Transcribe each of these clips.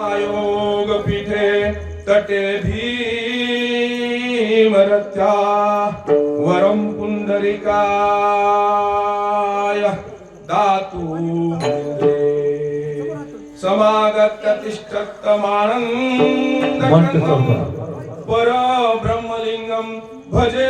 योग पीठे तटे भीमरथ्या वरम पुंडरिकाय दातु समागत तिष्ठत मानंद पर ब्रह्मलिंगम भजे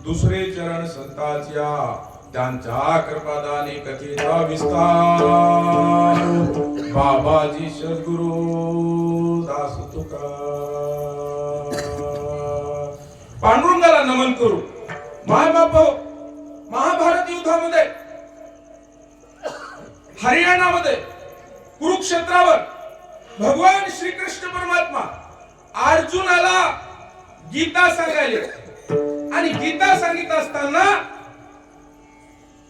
दुसरे चरण संतांच्या त्यांच्या कृपादाने कथेचा विस्तार बाबाजी सद्गुरु दास तुका पांडुरंगाला नमन करू. मायबाप महाभारत युद्धामध्ये हरियाणामध्ये कुरुक्षेत्रावर भगवान श्रीकृष्ण परमात्मा अर्जुनाला गीता सांगायले आणि गीता सांगित असताना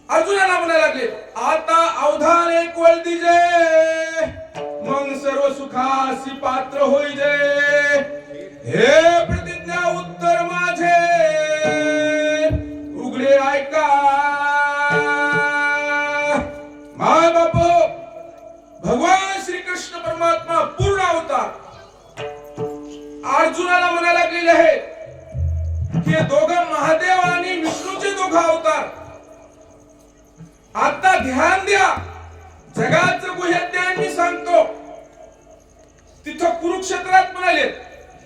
अर्जुनाला म्हणायला लागले, आता अवधान एक वळ दिजे मग सर्व सुखासी पात्र होईजे. हे प्रतिज्ञा उत्तर माझे उघडे ऐका. माय बाप भगवान श्रीकृष्ण परमात्मा पूर्ण अवतार अर्जुनाला म्हणायला लागलेले आहे की दोघं महादेव आणि विष्णूचे दोघं अवतार. आता ध्यान द्या, जगाचं गुह्य ज्ञान मी सांगतो. तिथं कुरुक्षेत्रात म्हणाले,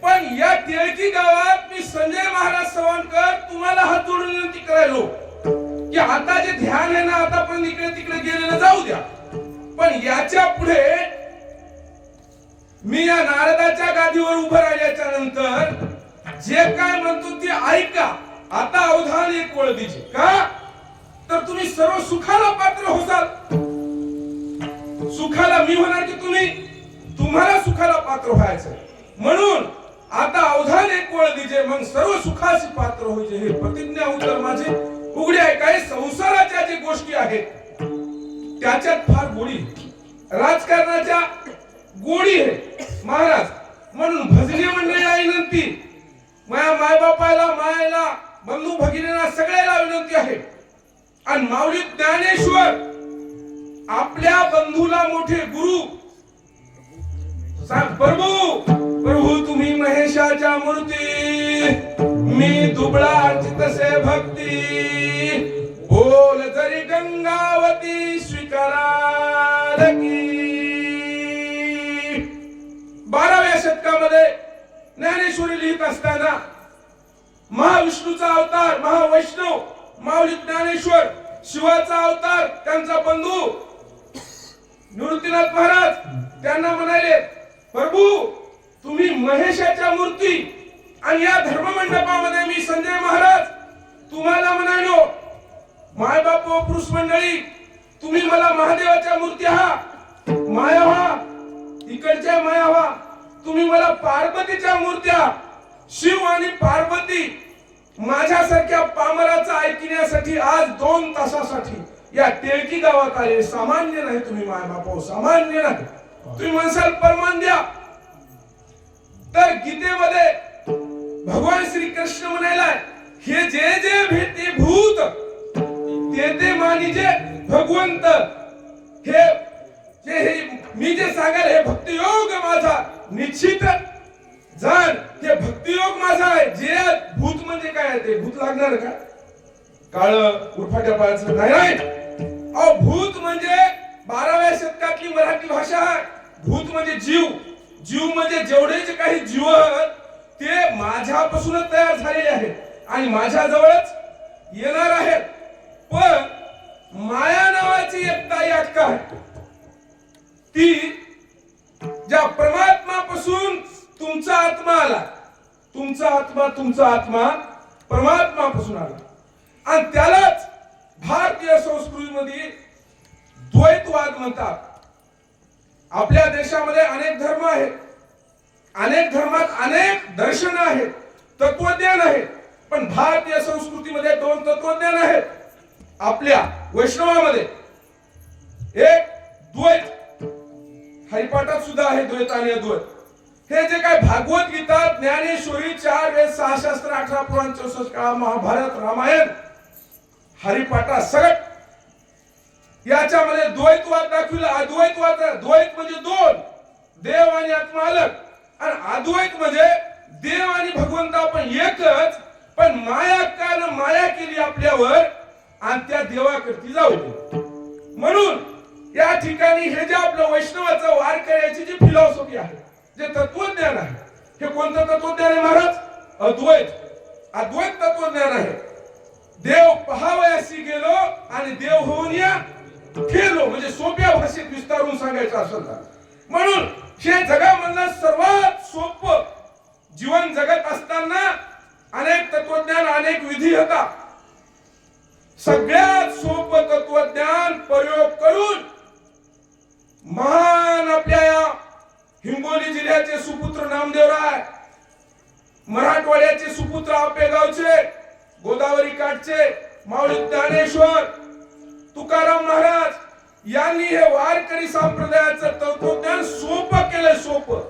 पण या टिळकी गावात मी संजय महाराज सवानकर तुम्हाला हात जोडून विनंती करायलो की आता जे ध्यान आहे ना, आता पण इकडे तिकडे गेलेलं जाऊ द्या, पण याच्या पुढे मी या नारदाच्या गादीवर उभं राहिल्याच्या नंतर जे काय म्हणतो ते ऐका. आता अवधान एक वळ दिजे का, तर तुम्ही सर्व सुखाला पात्र होसाल. सुखाला मी होणार की तुम्हाला सुखाला पात्र व्हायचं. म्हणून आता अवधान एक वळ दिजे मग सर्व सुखासी पात्र होईजे. हे प्रतिज्ञा उत्तर माझे उघडे आहे. काही संसाराच्या जे गोष्टी आहेत त्याच्यात फार गोडी, राजकारणाच्या गोडी आहे महाराज. म्हणून भजनी मंडळी आई बंधू भगिनींना सगळ्याला विनंती आहे, आणि माऊली ज्ञानेश्वर आपल्या बंधूला मोठे गुरु सांग, प्रभू प्रभू तुम्ही महेशाच्या मूर्ती, मी दुबळा चितसे भक्ती, बोल जरी गंगावती स्वीकाराल की. 12व्या शतकामध्ये ज्ञानेश्वरी लिहित असताना महाविष्णूचा अवतार महावैष्णव माऊली ज्ञानेश्वर, शिवाचा अवतार त्यांचा बंधू निवृत्तीनाथ महाराज त्यांना म्हणाले, प्रभू तुम्ही महेशाच्या मूर्ती, आणि या धर्ममंडपामध्ये मी संजय महाराज तुम्हाला म्हणालो, माय बाप व पुरुष मंडळी तुम्ही मला महादेवाच्या मूर्ती आहात, माया व्हा इकडच्या माया व्हा, तुम्ही मला पार्वतीच्या मूर्त्या, शिव आणि पार्वती माझ्यासारख्या पामराचा ऐकण्यासाठी आज 2 तासासाठी या टेळकी गावात आले. सामान्य नाही तुम्ही माय बाप, सामान्य नाही. तुम्ही म्हणसाल परमान द्या, तर गीतेमध्ये भगवान श्री कृष्ण म्हणालाय, हे जे जे भेटे भूत ते ते मानिजे भगवंत. हे मी जे सांगाल हे भक्तियोग माझा निश्चित जाण, हे भक्तियोग माझा आहे. जे भूत म्हणजे काय आहे, ते भूत लागणार का, काळ उरफाट्या पायाचं नाही. अहो भूत म्हणजे 12व्या शतकातली मराठी भाषा आहे. भूत म्हणजे जीव, जीव म्हणजे जेवढे जे काही जीव आहेत ते माझ्यापासूनच तयार झालेले आहेत आणि माझ्याजवळच येणार आहेत. पण माया नावाची एक ताई अक्का आहे, ती ज्या परमात्मापासून तुमचा आत्मा आला, तुमचा आत्मा परमात्मापासून आला, आणि त्यालाच भारतीय संस्कृतीमध्ये द्वैतवाद म्हणतात. आपल्या देशामध्ये अनेक धर्म आहेत, अनेक धर्मात अनेक दर्शन आहेत, तत्वज्ञान आहे, पण भारतीय संस्कृतीमध्ये 2 तत्वज्ञान आहेत. आपल्या वैष्णवामध्ये एक द्वैत, हरिपाठात सुद्धा आहे द्वैत आणि अद्वैत. हे जे काय भागवत गीता, ज्ञानेश्वरी, 4 वेद, 6 शास्त्र, 18 पुराण, 64 काळ, महाभारत, रामायण, हरिपाठा सगळं याच्यामध्ये द्वैतवाद दाखविला. अद्वैतवाद, द्वैत म्हणजे 2, देव आणि आत्मा अलग, आणि अद्वैत म्हणजे देव आणि भगवंत आपण एकच, पण माया कानं माया केली आपल्यावर आणि त्या देवाकरती जाऊ दे. म्हणून या ठिकाणी हे जे आपलं वैष्णवाचं वारकऱ्याची जी फिलॉसॉफी आहे, जे तत्वज्ञान आहे, हे कोणतं तत्वज्ञान आहे महाराज? अद्वैत. अद्वैत तत्वज्ञान आहे. देव पहावयासी गेलो आणि देव होऊन या गेलो, म्हणजे सोप्या भाषेत विस्तारून सांगायचं असेल तर. म्हणून हे जगामधलं सर्वात सोपं जीवन जगत असताना अनेक तत्वज्ञान, अनेक विधी होता. सगळ्यात सोपं तत्वज्ञान प्रयोग करून महान आपल्या या हिंगोली जिल्ह्याचे सुपुत्र नामदेवराय, मराठवाड्याचे सुपुत्र आपेगावचे, गोदावरी काठचे माऊली ज्ञानेश्वर, तुकाराम महाराज यांनी हे वारकरी संप्रदायाचं तत्वज्ञान सोपं केलं, सोपं.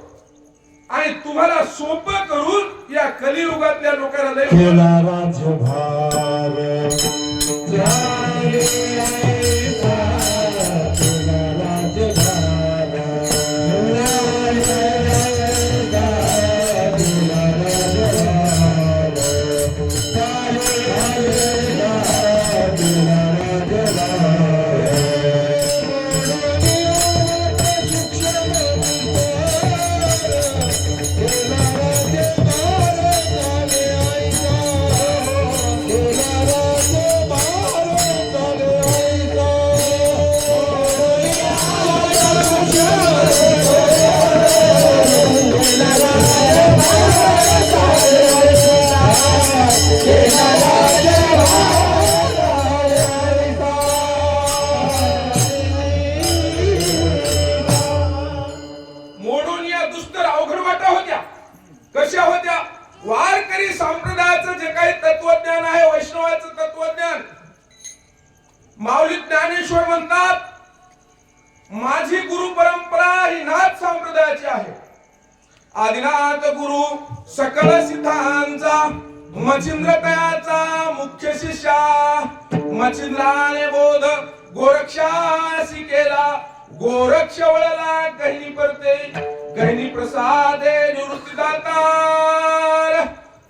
आणि तुम्हाला सोपं करून या कलियुगातल्या लोकांना लय मोडून या दुस्तर अवघड वाटा होत्या. कशा होत्या? वारकरी संप्रदायाचं जे काही तत्वज्ञान आहे, वैष्णवाचं तत्वज्ञान, माऊली ज्ञानेश्वर म्हणतात, माझी गुरु परंपरा ही नाथ संप्रदायाची आहे. आदिनाथ गुरु सकळ सिद्धांचा मच्छिंद्र तयाचा मुख्य शिष्या मच्छिंद्राने बोध गोरक्षासी केला गोरक्ष वळला गहिनी परते गहिनी प्रसादे निवृत्ती दातार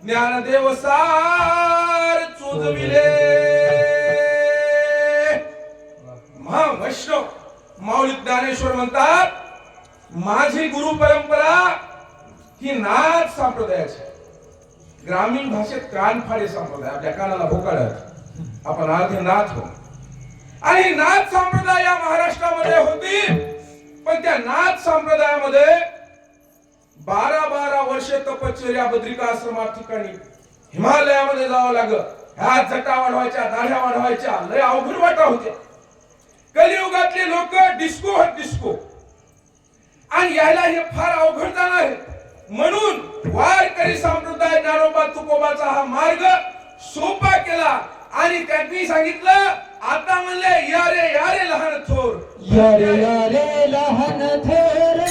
ज्ञानदेव सार चोजविले महावैष्णव माऊली ज्ञानेश्वर म्हणतात माझी गुरु परंपरा ही नाथ संप्रदायाची ग्रामीण भाषेत कानफाडे संप्रदाय आपल्या कानाला भोकाळत आपण आधी नाथ हो आणि नाथ संप्रदाय या महाराष्ट्रामध्ये होती पण त्या नाथ संप्रदायामध्ये 12 वर्षे तपश्चर्या बद्रिकाश्रमात ठिकाणी हिमालयामध्ये जावं लागत ह्या जटा वाढवायच्या दाढ्या वाढवायच्या लय अवघड वाटा होत्या कलियुगातले लोक डिस्को आणि यायला हे फार अवघड जाणार आहे म्हणून वारकरी संप्रदाय ज्ञानोबा तुकोबाचा हा मार्ग सोपा केला आणि त्यांनी सांगितलं आता म्हणले या रे लहान थोर या रे लहान थोर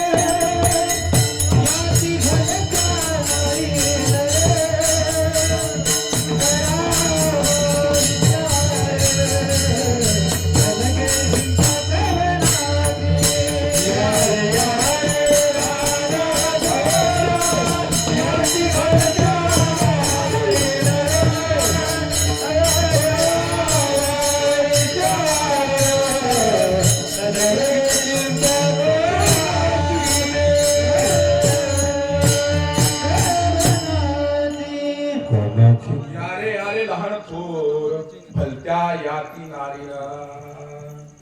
याची घनकाई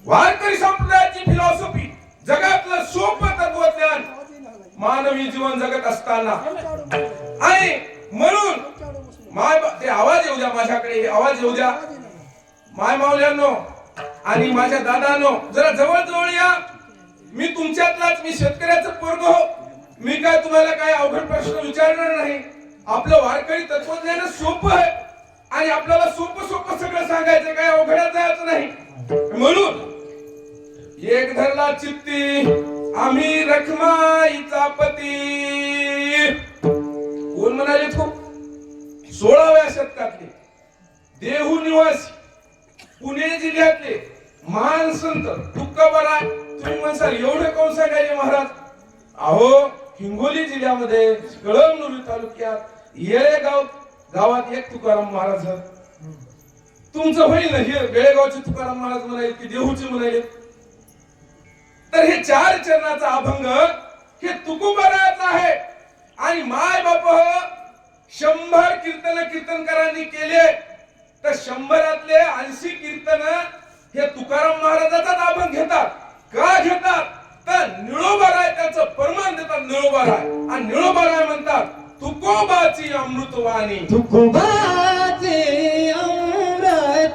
वारकरी संप्रदायाची फिलॉसॉफी जगातलं सोपं तत्वज्ञान मानवी जीवन जगत असताना आणि म्हणून ते आवाज येऊ द्या माझ्याकडे आवाज येऊ द्या माय माऊल्यांनो आणि माझ्या दादांनो जरा जवळ या मी तुमच्यातलाच मी शेतकऱ्याचं पोरग हो मी काय तुम्हाला काय अवघड प्रश्न विचारणार नाही आपलं वारकरी तत्वज्ञान सोपं आहे आणि आपल्याला सोपं सगळं सांगायचं काय अवघडात जायचं नाही म्हणून एक धरला चित्ती आम्ही रखमाईचा पती कोण म्हणाले खूप 16व्या शतकातले देहू निवासी पुणे जिल्ह्यातले महान संत तुकोबाराय तुम्ही म्हणसाल एवढं कोण सांगायचे महाराज अहो हिंगोली जिल्ह्यामध्ये कळमनुरी तालुक्यात येळेगाव गावात एक तुकाराम महाराज तुमचं होईल ना हे बेळगावचे तुकाराम महाराज म्हणाले की देहूचे म्हणाले तर हे 4 चरणाचा अभंग हे तुकोबारायाचा आहे आणि माय बाप 100 कीर्तनकारांनी केले तर 100रातले 80 कीर्तन हे तुकाराम महाराजाचाच अभंग घेतात का घेतात तर निळोबाराय त्याचं प्रमाण देतात निळोबाराय आणि निळोबाराय म्हणतात तुकोबाची अमृतवाणी तुकोबाची अमृतवाणी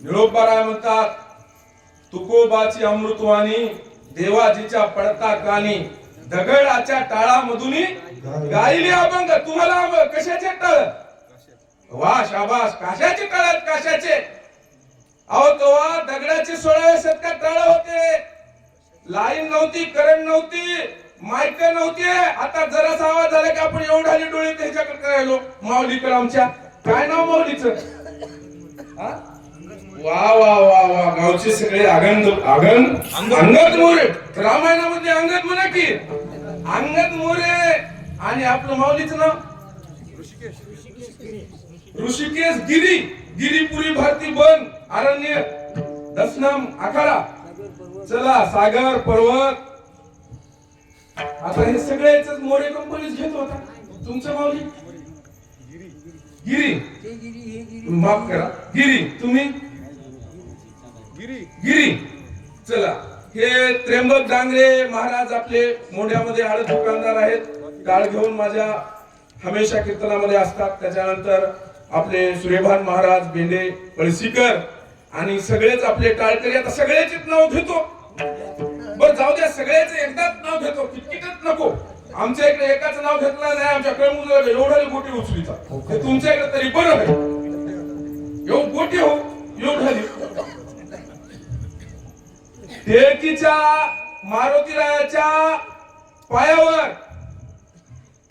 निळोबाराय म्हणतात तुकोबाची अमृतवाणी देवाजीच्या पडता कानी दगडाच्या टाळामधून गायली अभंग तुम्हाला कशाचे टाळ वा शाबास कशाचे टाळात कशाचे अहो तेव्हा दगडाचे 16व्या शतकात टाळ होते लाईन नव्हती करंट नव्हती माईक नव्हती आता जरासा आवाज झाला की आपण एवढाले डोळे त्याच्याकडे राहिलो माऊलीकडे आमच्या काय नाव माऊलीचं? हा? वा वा वा वा, गावचे सगळे अंगद मोरे. रामायणामध्ये अंगद म्हणा की, अंगद मोरे. आणि आपलं माऊलीचं नाव ऋषिकेश गिरी. गिरीपुरी भारती वन अरण्य दशनाम आखाडा. चला, सागर पर्वत. आता हे सगळेच मोरे कंपनीच घेत होता. तुमचं माऊली गिरी, माफ करा गिरी. तुम्ही गिरी. चला, हे त्र्यंबक डांगरे महाराज आपले मोढ्यामध्ये हळद दुकानदार आहेत. टाळ घेऊन माझ्या हमेशा कीर्तनामध्ये असतात. त्याच्यानंतर आपले सूर्यभान महाराज बेंडे पळशीकर आणि सगळेच आपले टाळकरी. आता सगळ्याचे नाव घेतो. बरं जाऊ द्या, सगळ्याच एकदाच नाव घेतो, किटकिटच नको. आमच्या इकडे एकाचं नाव घेतलं नाही, आमच्या कळमुला एवढा गोटी उचलीचा. ते तुमच्या इकडे तरी बरं आहे. एवढ गोटी हो एवढाली. टिळकीच्या मारुतीरायाच्या पायावर,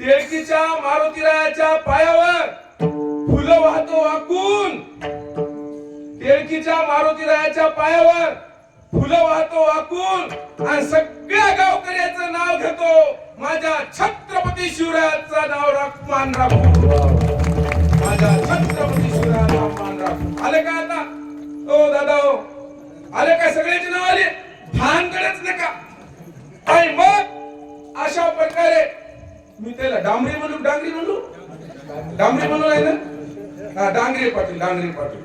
टिळकीच्या मारुतीरायाच्या पायावर फुलं वाहतो वाकून. टिळकीच्या मारुतीरायाच्या पायावर फुलं वाहतो वाकून आणि सगळ्या गावकऱ्याचं नाव घेतो. माझ्या छत्रपती शिवरायाचं नाव मान राखून, माझ्या छत्रपती शिवरायाचं मान राखून. आले का आता? ओ दादा हो, आले काय? सगळ्याचे नाव आले, भानकडेच नका. आणि मग अशा प्रकारे मी त्याला डांबरी म्हणू, डांगरी म्हणू, डांबरी म्हणू आहे ना, हा डांगरे पाटील, डांगरे पाटील.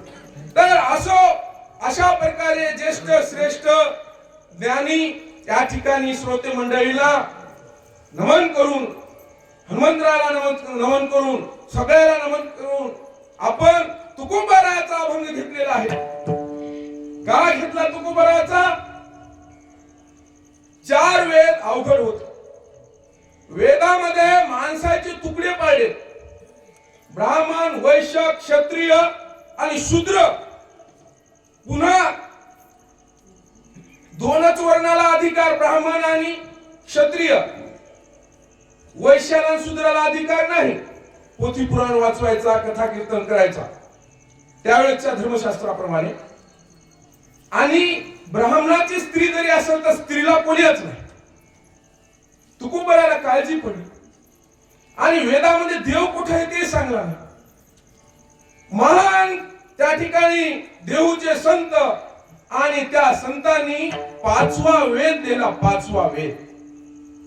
तर असो, अशा प्रकारे ज्येष्ठ श्रेष्ठ ज्ञानी या ठिकाणी श्रोते मंडळीला नमन करून, हनुमंतराला नमन करून, सगळ्याला नमन करून आपण तुकोबारायाचा अभंग घेतलेला आहे. का घेतला तुकोबारायाचा? 4 वेद अवघड होत. वेदामध्ये माणसाचे तुकडे पाडले, ब्राह्मण, वैश्य, क्षत्रिय आणि शूद्र. पुन्हा 2च वर्णाला अधिकार, ब्राह्मण आणि क्षत्रिय. वैश्याला शूद्राला अधिकार नाही. पोथी पुराण वाचवायचा, कथा कीर्तन करायचा त्यावेळेच्या धर्मशास्त्राप्रमाणे. आणि ब्राह्मणाची स्त्री जरी असेल तर स्त्रीला कोणीच नाही. तुकोबाराला काळजी पडली. आणि वेदामध्ये देव कुठे आहे ते सांगला नाही. महान त्या ठिकाणी देऊचे संत, आणि त्या संतांनी 5वा वेद दिला. 5वा वेद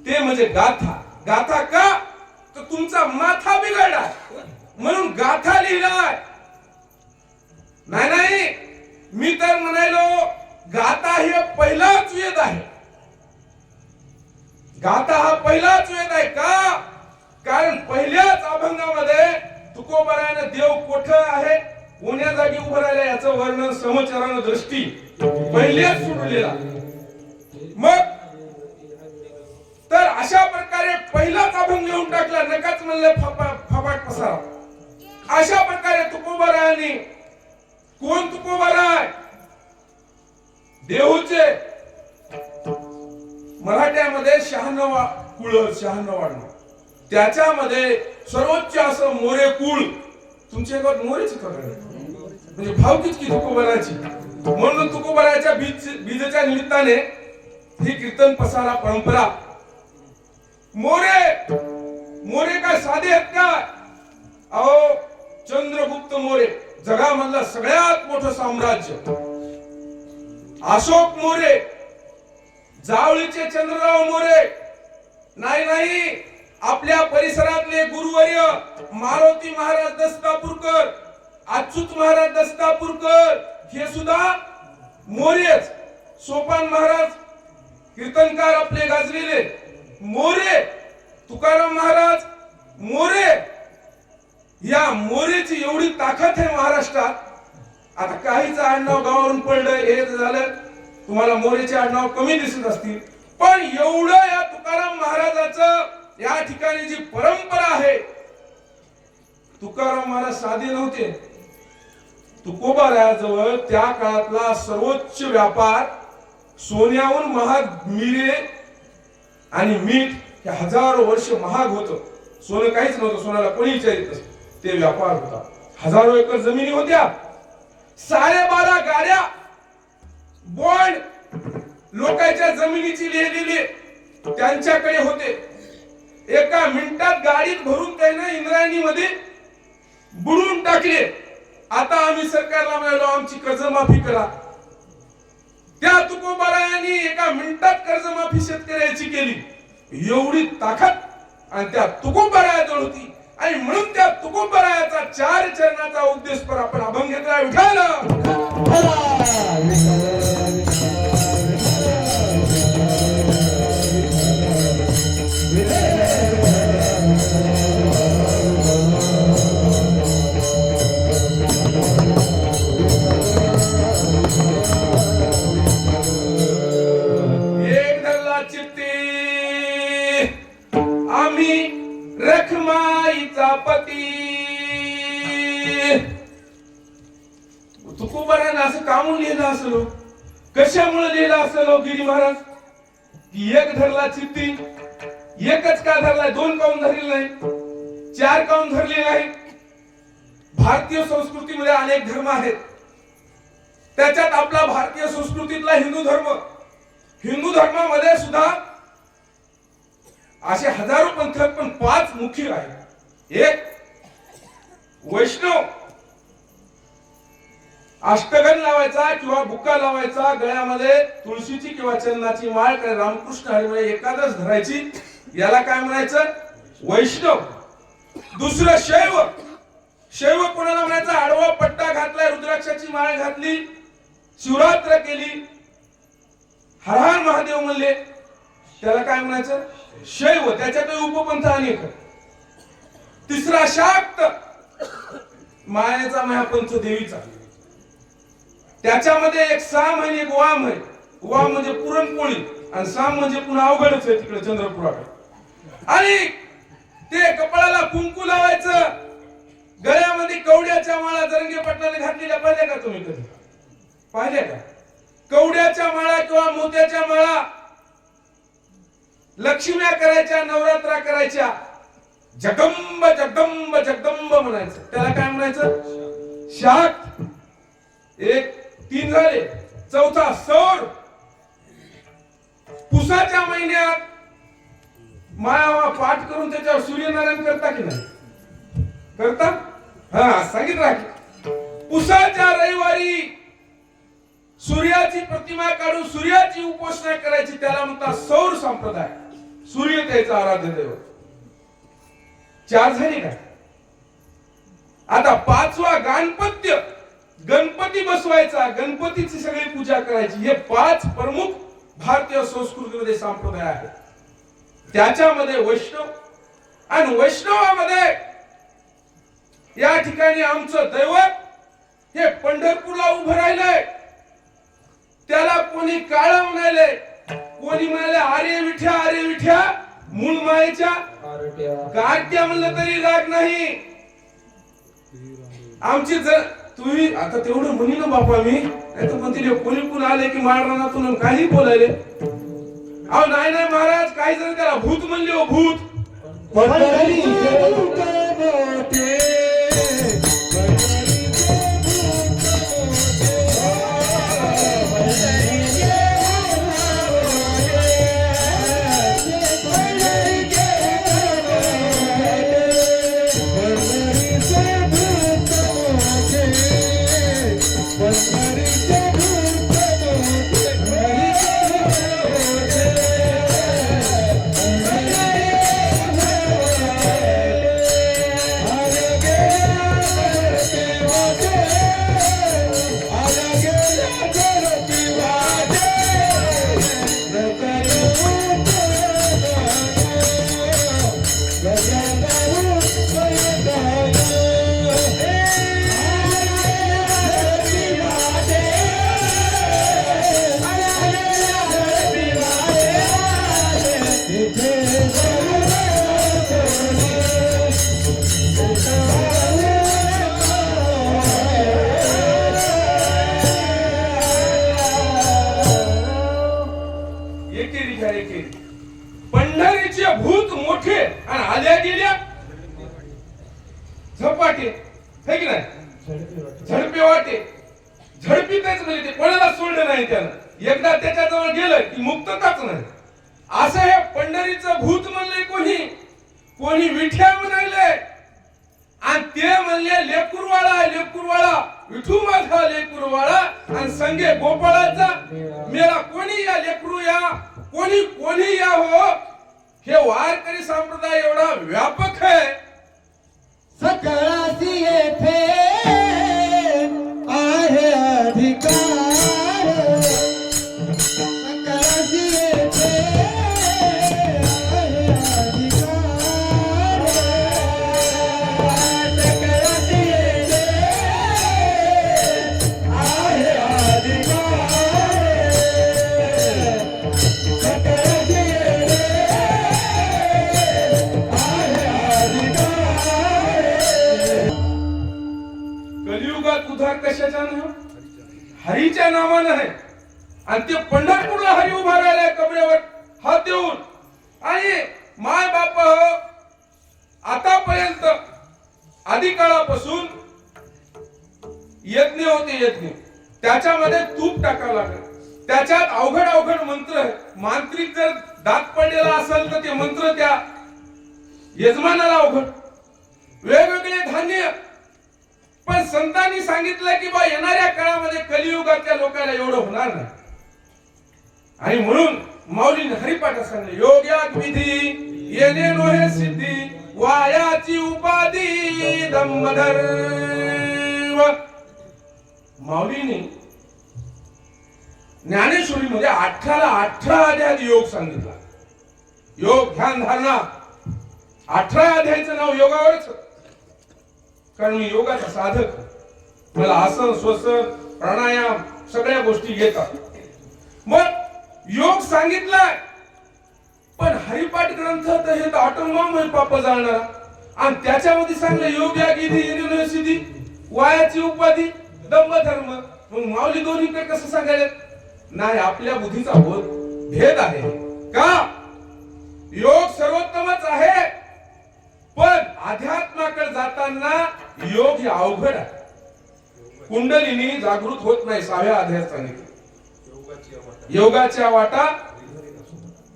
ते म्हणजे गाथा. गाथा का? तर तुमचा माथा बिघडला म्हणून गाथा लिहिलाय. नाही, मी तर म्हणालो गाथा हे पहिलाच वेद आहे. गाथा हा पहिलाच वेद आहे. का? कारण पहिल्याच अभंगामध्ये तुकोबारायाने देव कोठे आहे, कोण्या जागी उभं राहिला याचं वर्णन समचरण दृष्टी पहिल्याच सोडलेला. मग तर अशा प्रकारे पहिलाच अभंग लिहून टाकला. नकाच म्हणले फपाट पसारा. अशा प्रकारे तुकोबारायाने, कोण तुकोबाराय? देहूचे मराठ्यामध्ये 96 कुळ, 96 वाढणार. त्याच्यामध्ये सर्वोच्च असं मोरे कुळ. तुमच्या गावात मोरेच म्हणजे भावकीच की तुकोबाराची. म्हणून तुकोबाराच्या बीजच्या निमित्ताने ही कीर्तन पसारा परंपरा. मोरे काय साधे आहेत का? अहो, चंद्रगुप्त मोरे जगामधलं सगळ्यात मोठं साम्राज्य. अशोक मोरे, जावळीचे चंद्रराव मोरे. नाही, आपल्या परिसरातले गुरुवर्य मारुती महाराज दस्तापूरकर, अच्युत महाराज दस्तापूरकर हे सुद्धा मोरेच. सोपान महाराज कीर्तनकार आपले गाजलेले मोरे. तुकाराम महाराज मोरे. या मोरेची एवढी ताकद आहे महाराष्ट्रात. आता काहीच आडनाव गावावरून पडलं, हे झालं, तुम्हाला मोरेचे आडनाव कमी दिसत असतील, पण एवढं या तुकाराम महाराजाचं या ठिकाणी जी परंपरा आहे. तुकाराम महाराज साधे नव्हते. तुकोबारायाजवळ त्या काळातला सर्वोच्च व्यापार, सोन्याहून महाग मिरे आणि मीठ हे हजारो वर्ष महाग होतं. सोनं काहीच नव्हतं, सोन्याला कोणी विचारित नसतं. ते व्यापार होता. हजारो एकर जमिनी होत्या, 12.5 गाड्या बॉन्ड लोकांच्या जमिनीची लिहिलेली त्यांच्याकडे होते. एका मिनिटात गाडीत भरून त्याने इंद्रायणी मध्ये बुडून टाकले. आता आम्ही सरकारला म्हणालो आमची कर्जमाफी करा. त्या तुकोबारायांनी एका मिनिटात कर्जमाफी शेतकऱ्याची केली. एवढी ताकद आणि त्या तुकोबारायाजवळ होती आणि म्हणून त्या तुकोबारायाचा 4 चरणाचा उद्देश पर आपण अभंग घेतला. एक धरला चित्ती आम्ही रखमाईचा पती. तुकोबाराने असं कामून लिहिलं असलो, कशामुळे लिहिलं असलो गिरी महाराज की एक धरला चित्ती. एकच का धरलाय, 2 काऊन धरले नाही, 4 काऊन धरले नाही. भारतीय संस्कृतीमध्ये अनेक धर्म आहेत. त्याच्यात आपला भारतीय संस्कृतीतला हिंदू धर्म, हिंदू धर्मामध्ये सुद्धा असे हजारो पंथ आहेत, पण 5 मुख्य आहेत. एक वैष्णव, अष्टगन लावायचा किंवा बुक्का लावायचा, गळ्यामध्ये तुळशीची किंवा चंदनाची माळ, काय रामकृष्ण हरी म्हणजे एकादश धरायची, याला काय म्हणायचं वैष्णव. दुसरं शैव. शैव कोणाला म्हणायचं, आडवा पट्टा घातलाय, रुद्राक्षाची माळ घातली, शिवरात्र केली, हर हर महादेव म्हणले, त्याला काय म्हणायचं शैव. त्याच्यात उपपंथ अनेक. तिसरा शाक्त, मायाचा महापंथ देवीचा. त्याच्यामध्ये एक साम आणि एक वाम आहे. वाम म्हणजे पुरणपोळी आणि साम म्हणजे पुन्हा अवघडच आहे तिकडे चंद्रपुराकडे. आणि ते कपाळाला कुंकू लावायचं, गळ्यामध्ये कवड्याच्या माळा जरंगे पटलाने घातलेल्या पाहिल्या का तुम्ही कधी? पाहिल्या का? कवड्याच्या माळा किंवा मोत्याच्या माळा लक्ष्म्या करायच्या, नवरात्रा करायच्या, जगदंब जगदंब जगदंब म्हणायचं. त्याला काय म्हणायचं शाक्त. एक 3 झाले. चौथा सौर. पुसाच्या महिन्यात मायावा पाठ करून त्याच्यावर सूर्यनारायण करता की नाही? करता? हा, सांगितलं. पुसाच्या रविवारी सूर्याची प्रतिमा काढून सूर्याची उपासना करायची, त्याला म्हणतात सौर संप्रदाय. सूर्य त्याचा आराध्य दैवत. 4 झाले का? आता 5वा गणपत्य. गणपती बसवायचा, गणपतीची सगळी पूजा करायची. हे 5 प्रमुख भारतीय संस्कृतीमध्ये संप्रदाय आहेत. त्याच्यामध्ये वैष्णव, आणि वैष्णवामध्ये या ठिकाणी आमचं दैवत हे पंढरपूरला उभं राहिलंय. त्याला कोणी काळ म्हणाले, कोणी म्हणाले आर्य विठ्या, आर्य विठ्या, मूळ मायेच्या गाठ्या म्हणलं तरी राग नाही. आमची जर तुम्ही आता तेवढं म्हणी ना बापा मी, नाही तर म्हणतील कोणी कोण आले की माळरानातून काही बोलायले. अहो नाही नाही महाराज, काही जण त्याला भूत म्हणले. हो भूत. पंढरीचे भूत मोठे आणि आल्या गेल्या झपाटे. है की नाही झडपी वाटे झडपीतच म्हणजे ते कोणाला सोडलं नाही त्यानं एकदा त्याच्याजवळ गेलं की मुक्तताच नाही असं हे पंढरीचं भूत म्हणले कोणी विठ्या म्हणाले आणि ते म्हणले लेकुरवाळा विठू माझा लेकुरवाळा आणि संगे गोपाळाचा मेला कोणी या लेकरू या कोणी या हो हे वारकरी संप्रदाय एवढा व्यापक आहे सकळासी येथे आहे अधिकार सकळासी येथे आहे अधिकार सकळासी येथे आहे अधिकार सकळासी येथे कलियुगात उद्धार कशाच्यानं हो? हरीच्या नावानं आहे आणि ते पंढरपूरला हरी उभा राहिलाय कबरेवर हात देऊन आणि माय बाप आतापर्यंत आधी काळापासून यज्ञ होते त्याच्यामध्ये तूप टाकावं लागेल त्याच्यात अवघड मंत्र आहे मांत्रिक जर दात पडलेला असेल तर ते मंत्र त्या यजमानाला अवघड वेगवेगळे धान्य पण संतांनी सांगितलं की बा येणाऱ्या काळामध्ये कलियुगातल्या लोकांना एवढं होणार नाही आणि म्हणून माऊलीने हरिपाठ सांगले योग्यात विधी येणे नोहे सिद्धी वायाची उपाधी दंबधर माऊलीने ज्ञानेश्वरी मध्ये 18 अध्यायात योग सांगितला योग ध्यान धारणा 18 अध्यायाचं नाव योगावरच कारण मी योगाचा साधक मला आसन श्वसन प्राणायाम सगळ्या गोष्टी येतात मग योग सांगितलाय पण हरिपाठ ग्रंथ तर हे ऑटोमॉम पाप जाणार आणि त्याच्यामध्ये सांगलं योग या गिधी सिद्धी वायाची उपाधी दंभ धर्म मग माऊली दोन्हीकडे कसं सांगायला नाही आपल्या बुद्धीचा भेद आहे का योग सर्वोत्तमच आहे पण अध्यात्माकडे जाताना योग हे अवघड आहे कुंडलिनी जागृत होत नाही 6व्या अध्यायात सांगितलं योगाच्या वाटा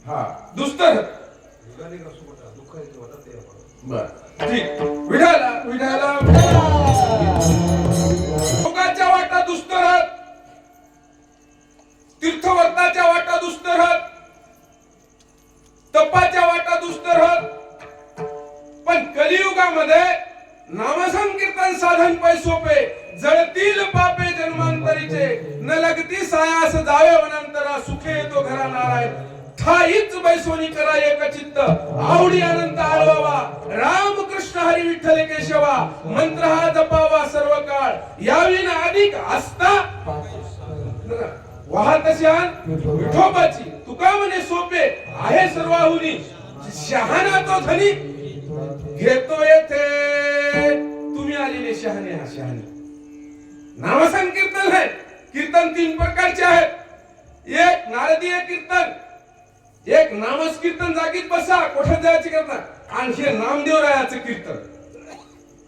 हा दुस्तर बर ठीक विठाला योगाच्या वाटा दुस्तर तीर्थवर्ताच्या वाटा दुस्तर तपाच्या वाटा दुस्तर पण कलियुगामध्ये नामसंकीर्तन साधन पै सोपे जळतील पापे जन्मांतरीचे न लगती सायास जावे वनांतरा सुखे येतो घरा नारायण ठाईच बैसोनी करा एक चित्त आवडी अनंत आळवावा राम कृष्ण हरी विठ्ठल केशवा मंत्र हा जपावा सर्व काळ याविन अधिक असता वाहतश्यान विठोबाची तुका म्हणे सोपे आहे सर्वाहुनी शहाणा तो धनी घेतो येथे तुम्ही आलेले शहाणे हा शहाणे नामसंकीर्तन है कीर्तन 3 प्रकारचे आहेत एक नारदीय कीर्तन एक नामस्कीर्तन जागीत बसा कोठ्यात जायचे करतात आणि हे नामदेवरायाचं कीर्तन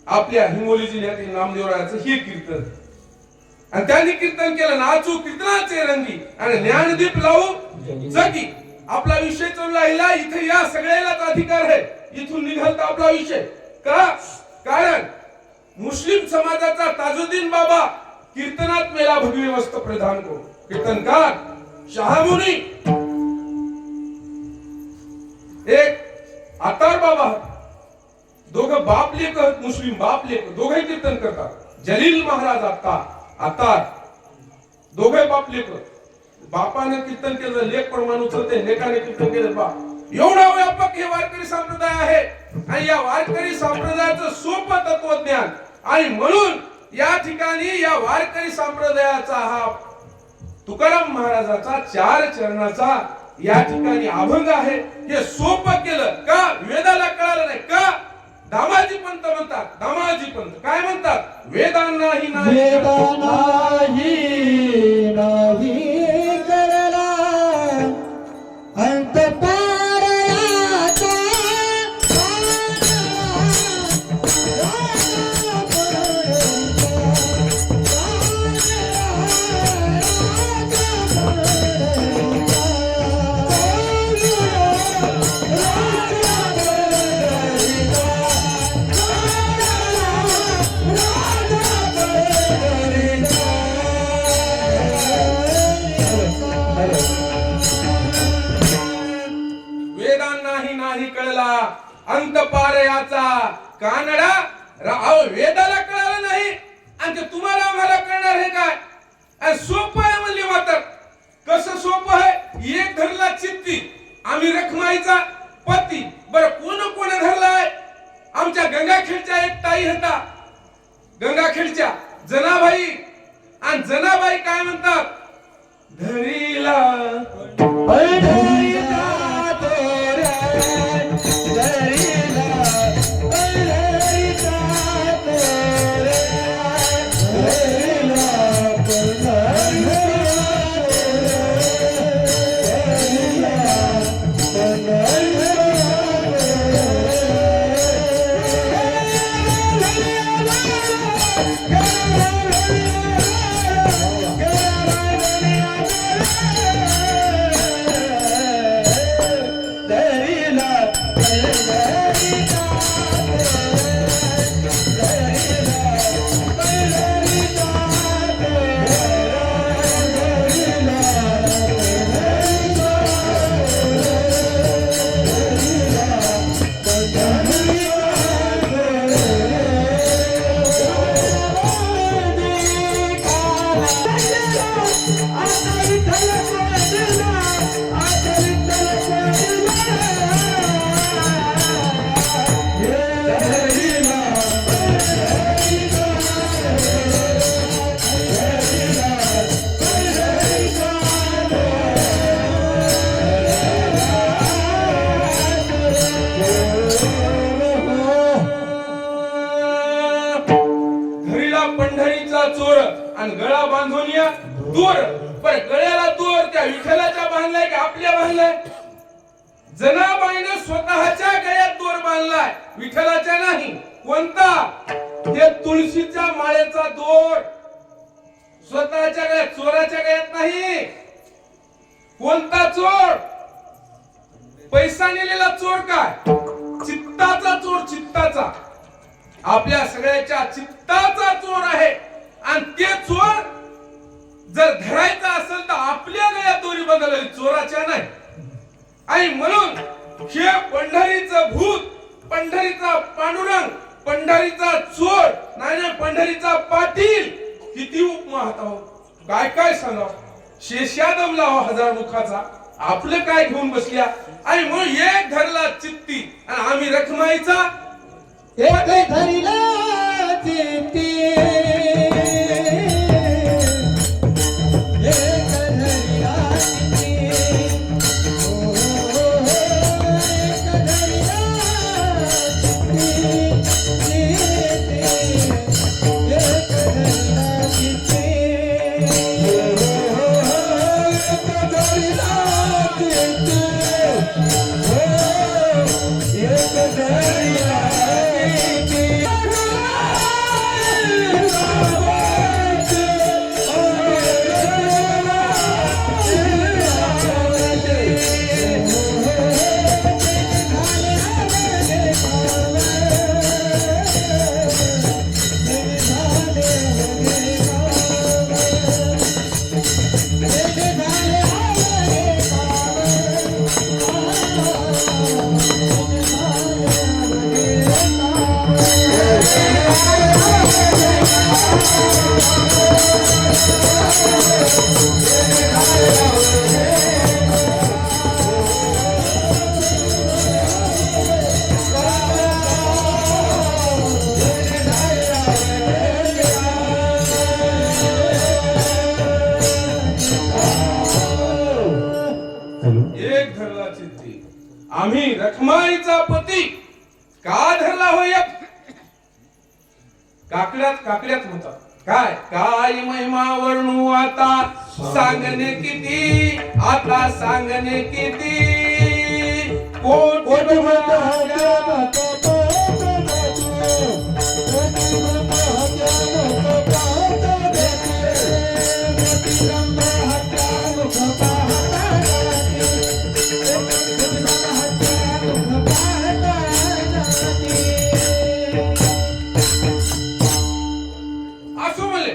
आपल्या हिंगोली जिल्ह्यातील नामदेवरायाचं हे कीर्तन आणि त्यांनी कीर्तन केलं नाचू कीर्तनाचे रंगी आणि ज्ञानदीप लावू जगी आपला विषय चालला इथे या सगळ्यालाच अधिकार आहे इथून निघालता आपला विषय का कारण मुस्लिम समाजाचा ताजुद्दीन बाबा कीर्तनात मेला भगवे वस्त्र प्रधान को कीर्तनकार शहामुनी एक आतार बाबा दोघं बाप लेक मुस्लिम बाप लेक दोघे कीर्तन करतात जलील महाराज आतार दोघे बाप लेक बापाने कीर्तन केलं लेख प्रमाण उचलते लेखाने कीर्तन केलं बाप एवढा व्यापक हे वारकरी संप्रदाय आहे आणि या वारकरी संप्रदायाचं सोपं तत्वज्ञान आणि म्हणून या ठिकाणी या वारकरी संप्रदायाचा हा तुकाराम महाराजाचा 4 चरणाचा या ठिकाणी अभंग आहे हे सोपं केलं का वेदाला कळालं नाही का दामाजी पंत म्हणतात दामाजी पंत काय म्हणतात वेदांनाही नाही करला अंत पारयाचा अंत पार याचा कानडा अहो वेदाला कळालं नाही आणि ते तुम्हाला आम्हाला कळणार आहे काय? आणि सोपं आहे म्हणली मात्र. कसं सोपं आहे? एक धरला चित्ती, आम्ही रखमाईचा पती. बरं कोण धरलाय? आमच्या गंगाखेडच्या एक ताई होता, गंगाखेडच्या जनाबाई. आणि जनाबाई काय म्हणतात? धरीला पंढरीचा तोऱ्या, धरीला पंढरीचा तोऱ्या, धरीला पंढरीचा पंढरीचा चोर आणि गळा बांधून या दूर. पण गळ्याला दूर त्या विठ्ठलाच्या बांधलाय की आपल्या बांधलाय? जनाबाईने स्वतःच्या गळ्यात दोर बांधलाय, विठ्ठलाच्या नाही. कोणता? ते तुळशीच्या माळेचा दोर. स्वतःच्या गळ्यात, चोराच्या गळ्यात नाही. कोणता चोर? पैसा नेलेला चोर काय? चित्ताचा चोर, चित्ताचा. आपल्या सगळ्याच्या चित्ताचा चोर आहे. आणि ते चोर जर धरायचा असेल तर आपल्या गळ्यात दोरी बदलली, चोराच्या नाही. आणि म्हणून हे पंढरीचं भूत, पंढरीचा पांडुरंग, पंढरीचा चोर नाही, पंढरीचा पाटील. किती उपमा होता हो, काय काय सांगा. शेषादमला हो हजार मुखाचा, आपलं काय घेऊन बसल्या. आणि म्हणून एक धरला चित्ती आणि आम्ही रखमाईचा एक धरला चित्ती, एक धरला चित्ती, ओ एक धरला चित्ती, एक धरला चित्ती, एक धरला चित्ती, एक धरला एक धरला चित्ती, आम्ही रखमाईचा पती. का धरला होय? काकड्यात काकड्यात म्हणतात. काय काय महिमा वर्णू आता सांगणे किती, आता सांगणे किती. कोट कोट म्हणतात असं म्हणले.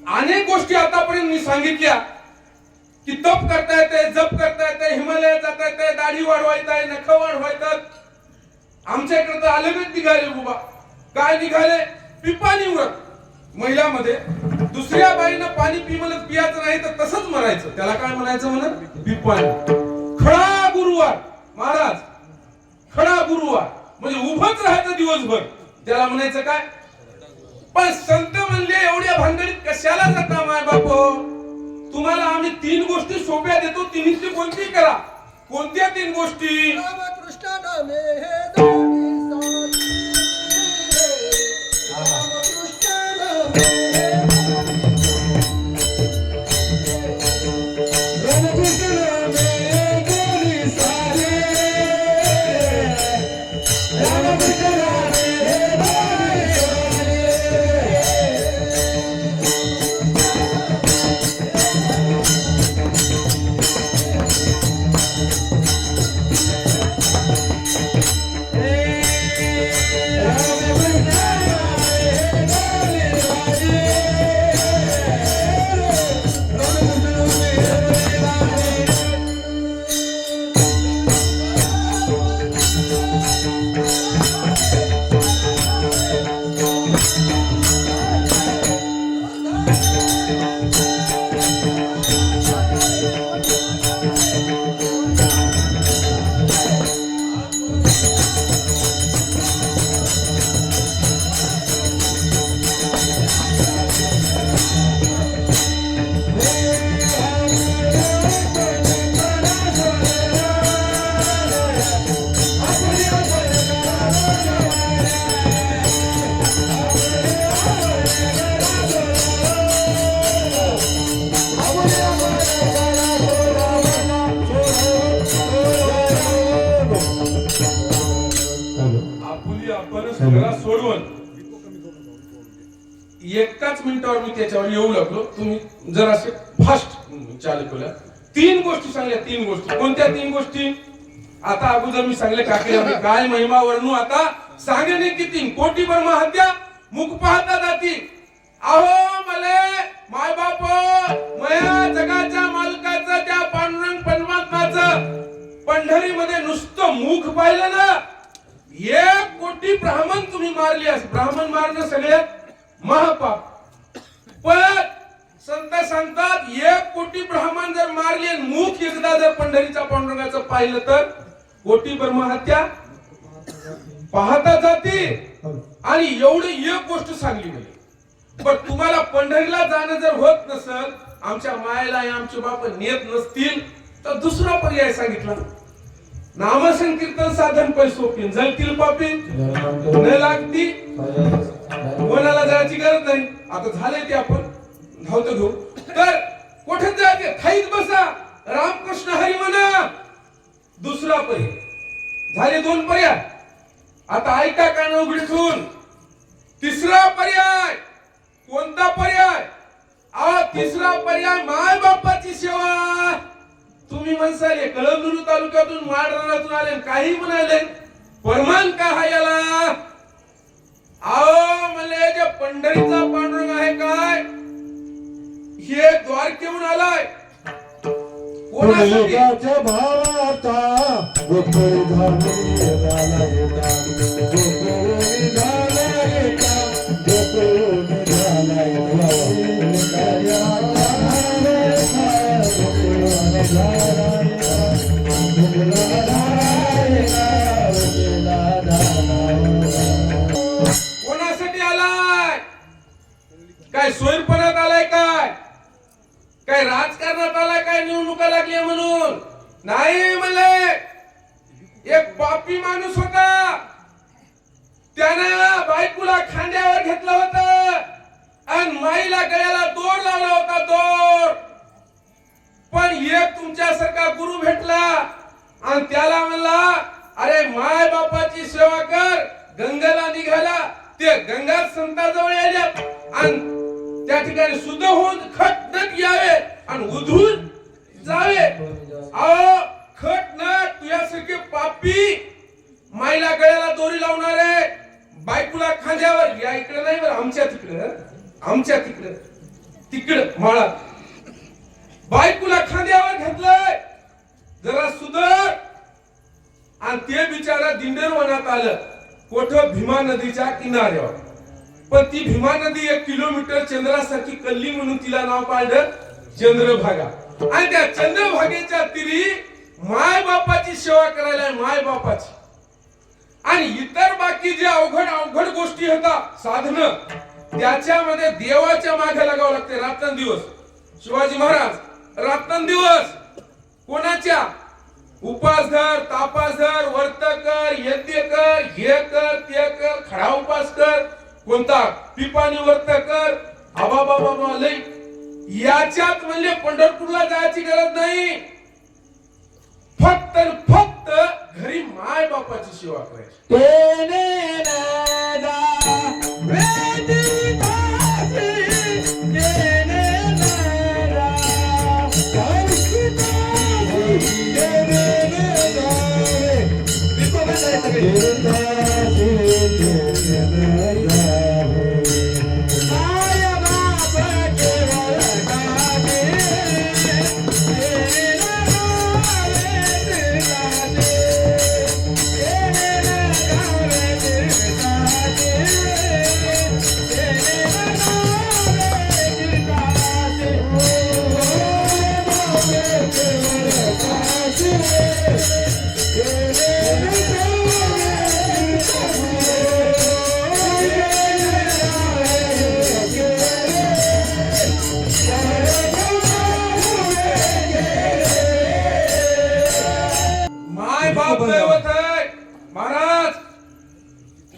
अनेक गोष्टी आतापर्यंत मी सांगितल्या की तप करता येते, जप करता येते, हिमालयात जाता येते, दाढी वाढवायता, नख वाढवायतात, आमच्या इकडे तर अलगच निघाले बाबा. काय निघाले? पिपाणी व्रत. महिलामध्ये दुसऱ्या बाईनं पाणी पियाचं नाही तर तसंच मरायचं. त्याला काय म्हणायचं म्हणत? पिपाणी. खडा गुरुवार महाराज, खडा गुरुवार म्हणजे उभंच राहायचं दिवसभर. त्याला म्हणायचं काय? पण संत म्हणले एवढ्या भानगडीत कशाला जाता माय बाप? तुम्हाला आम्ही 3 गोष्टी सोप्या देतो, तिन्हीतली कोणती करा. कोणत्या 3 गोष्टी? रामकृष्ण नामे हे दोन्ही साथी रे. रामकृष्ण नामे हे रामकृष्ण नामे दोन्ही सारे. रामकृष्ण नामे दोन्ही सारे. सगळा सोडवून एकाच मिनिटावर मी त्याच्यावर येऊ लागलो. तुम्ही जरासे फास्ट चालू केलं. 3 गोष्टी सांगल्या. 3 गोष्टी. कोणत्या 3 गोष्टी? आता अगोदर मी सांगले काकी काय महिमा वर्णू. आता सांगणे किती? कोटी ब्रह्मा हत्या मुख पाहता जाती. अहो मले माय बाप मया जगाच्या मालकाचं त्या पांडुरंग परमात्माचं पंढरीमध्ये नुसतं मुख पाहिलं ना 1 कोटी ब्राह्मण तुम्ही मारली. ब्राह्मण मारणं सगळ्यात महापाप. पण संत सांगतात 1 कोटी ब्राह्मण जर मारले आणि मुख एकदा जर पंढरीच्या पांडुरंगाचं पाहिलं तर कोटी ब्रह्महत्या पाहता जाते. आणि एवढी 1 गोष्ट सांगली म्हणजे. पण तुम्हाला पंढरीला जाणं जर होत नसल, आमच्या मायला आमचे बाप नेत नसतील तर दुसरा पर्याय सांगितला. नामसंकीर्तन साधन पैसोपीन जळतील पापीन न लागती. कोणाला जायची गरज नाही. आता झालंय ते आपण धावतो घेऊ. तर कुठे जायचे? थाईत बसा रामकृष्ण हरी म्हणा. दुसरा पर्याय झाले. 2 पर्याय. आता ऐका कान उघडी ठेवून. तिसरा पर्याय कोणता पर्याय? तिसरा पर्याय माय बापाची सेवा. तुम्ही म्हणसाले कळमनुरी तालुक्यातून माळरानातून आले काही म्हणाले परमान का हा याला? म्हणले जे पंढरीचा पांडुरंग आहे काय हे द्वारकेहून आलाय. कोणासाठी? भावाचा गोकुळ धामी झाला येता. गोकुळ झाला येता. गोकुळ झाला कोणासाठी आलाय? काय सोयरपणात आलाय? काय राजकारणात आलाय? काय निवडणुका लागल्या म्हणून? नाही म्हणले. एक पापी माणूस होता. त्यानं बायकोला खांद्यावर घेतलं होतं आणि माईला गळ्याला दोर लावला होता. दोर. पण एक तुमच्यासारखा गुरु भेटला आणि त्याला म्हणला अरे माय बापाची सेवा कर. गंगेला निघाला. ते गंगा संताजवळ आल्या आणि त्या ठिकाणी शुद्ध होऊन खटनट यावे आणि उधळून जावे. खटनट तुझ्यासारखे पापी माईला गळ्याला दोरी लावणारे बायकोला खांद्यावर या इकडे नाही बरं आमच्या तिकडे माळा बायकोला खांद्यावर घेतलंय. जरा सुधर आणि ते बिचारा दिंडरवनात आलं कोठं भीमा नदीच्या किनाऱ्यावर. पण ती भीमा नदी 1 किलोमीटर चंद्रासारखी कल्ली म्हणून तिला नाव पाडलं चंद्रभागा. आणि त्या चंद्रभागेच्या तीरी माय बापाची सेवा करायला माय बापाची. आणि इतर बाकी जे अवघड गोष्टी होतात साधन त्याच्यामध्ये देवाच्या मागे लागावं लागते रात्रंदिवस. शिवाजी महाराज रात्रंदिवस कोणाच्या उपास धर, तापास धर, व्रत कर, यज्ञ कर, हे कर, ते कर, खडा उपास कर, कोणता पिपाणी व्रत कर, आबा बाबा लय. याच्यात म्हणजे पंढरपूरला जायची गरज नाही. फक्त घरी माय बापाची सेवा करायची. तेने नादा वेदी दासी तेने नादा काशी दासी तेने नादा इसको बताइए सभी दासी तेने नादा माया बाप के काजी तेने माय बाप दैवत आहे महाराज.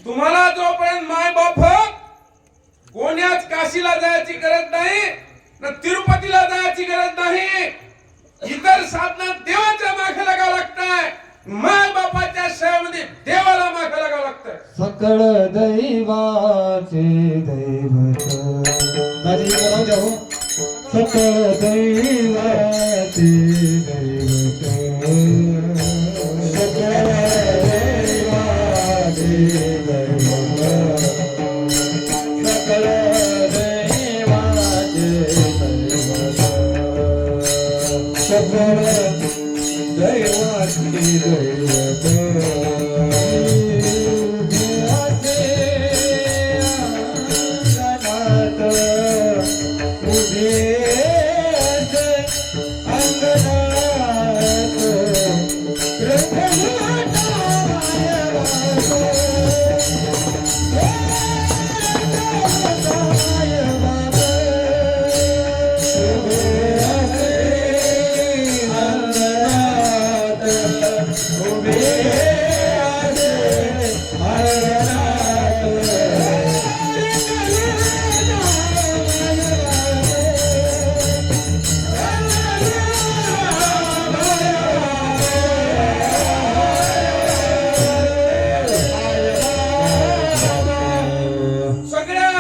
तुम्हाला जोपर्यंत माय बाप कोण्याच काशीला जायची गरज नाही ना तिरुपतीला जायची गरज नाही. इतर साधनात देवाच्या मागे लागावं लागतंय. माय बापाच्या सेवेमध्ये देवाला मागे लागावं लागतंय. सकळ दैवाचे दैवत माझी बोलाव द्या हो. सकळ दैवाचे दैवत सकळ दैवाचे दैवत सकळ दैवाचे दैवत सकळ दैवाचे दैवत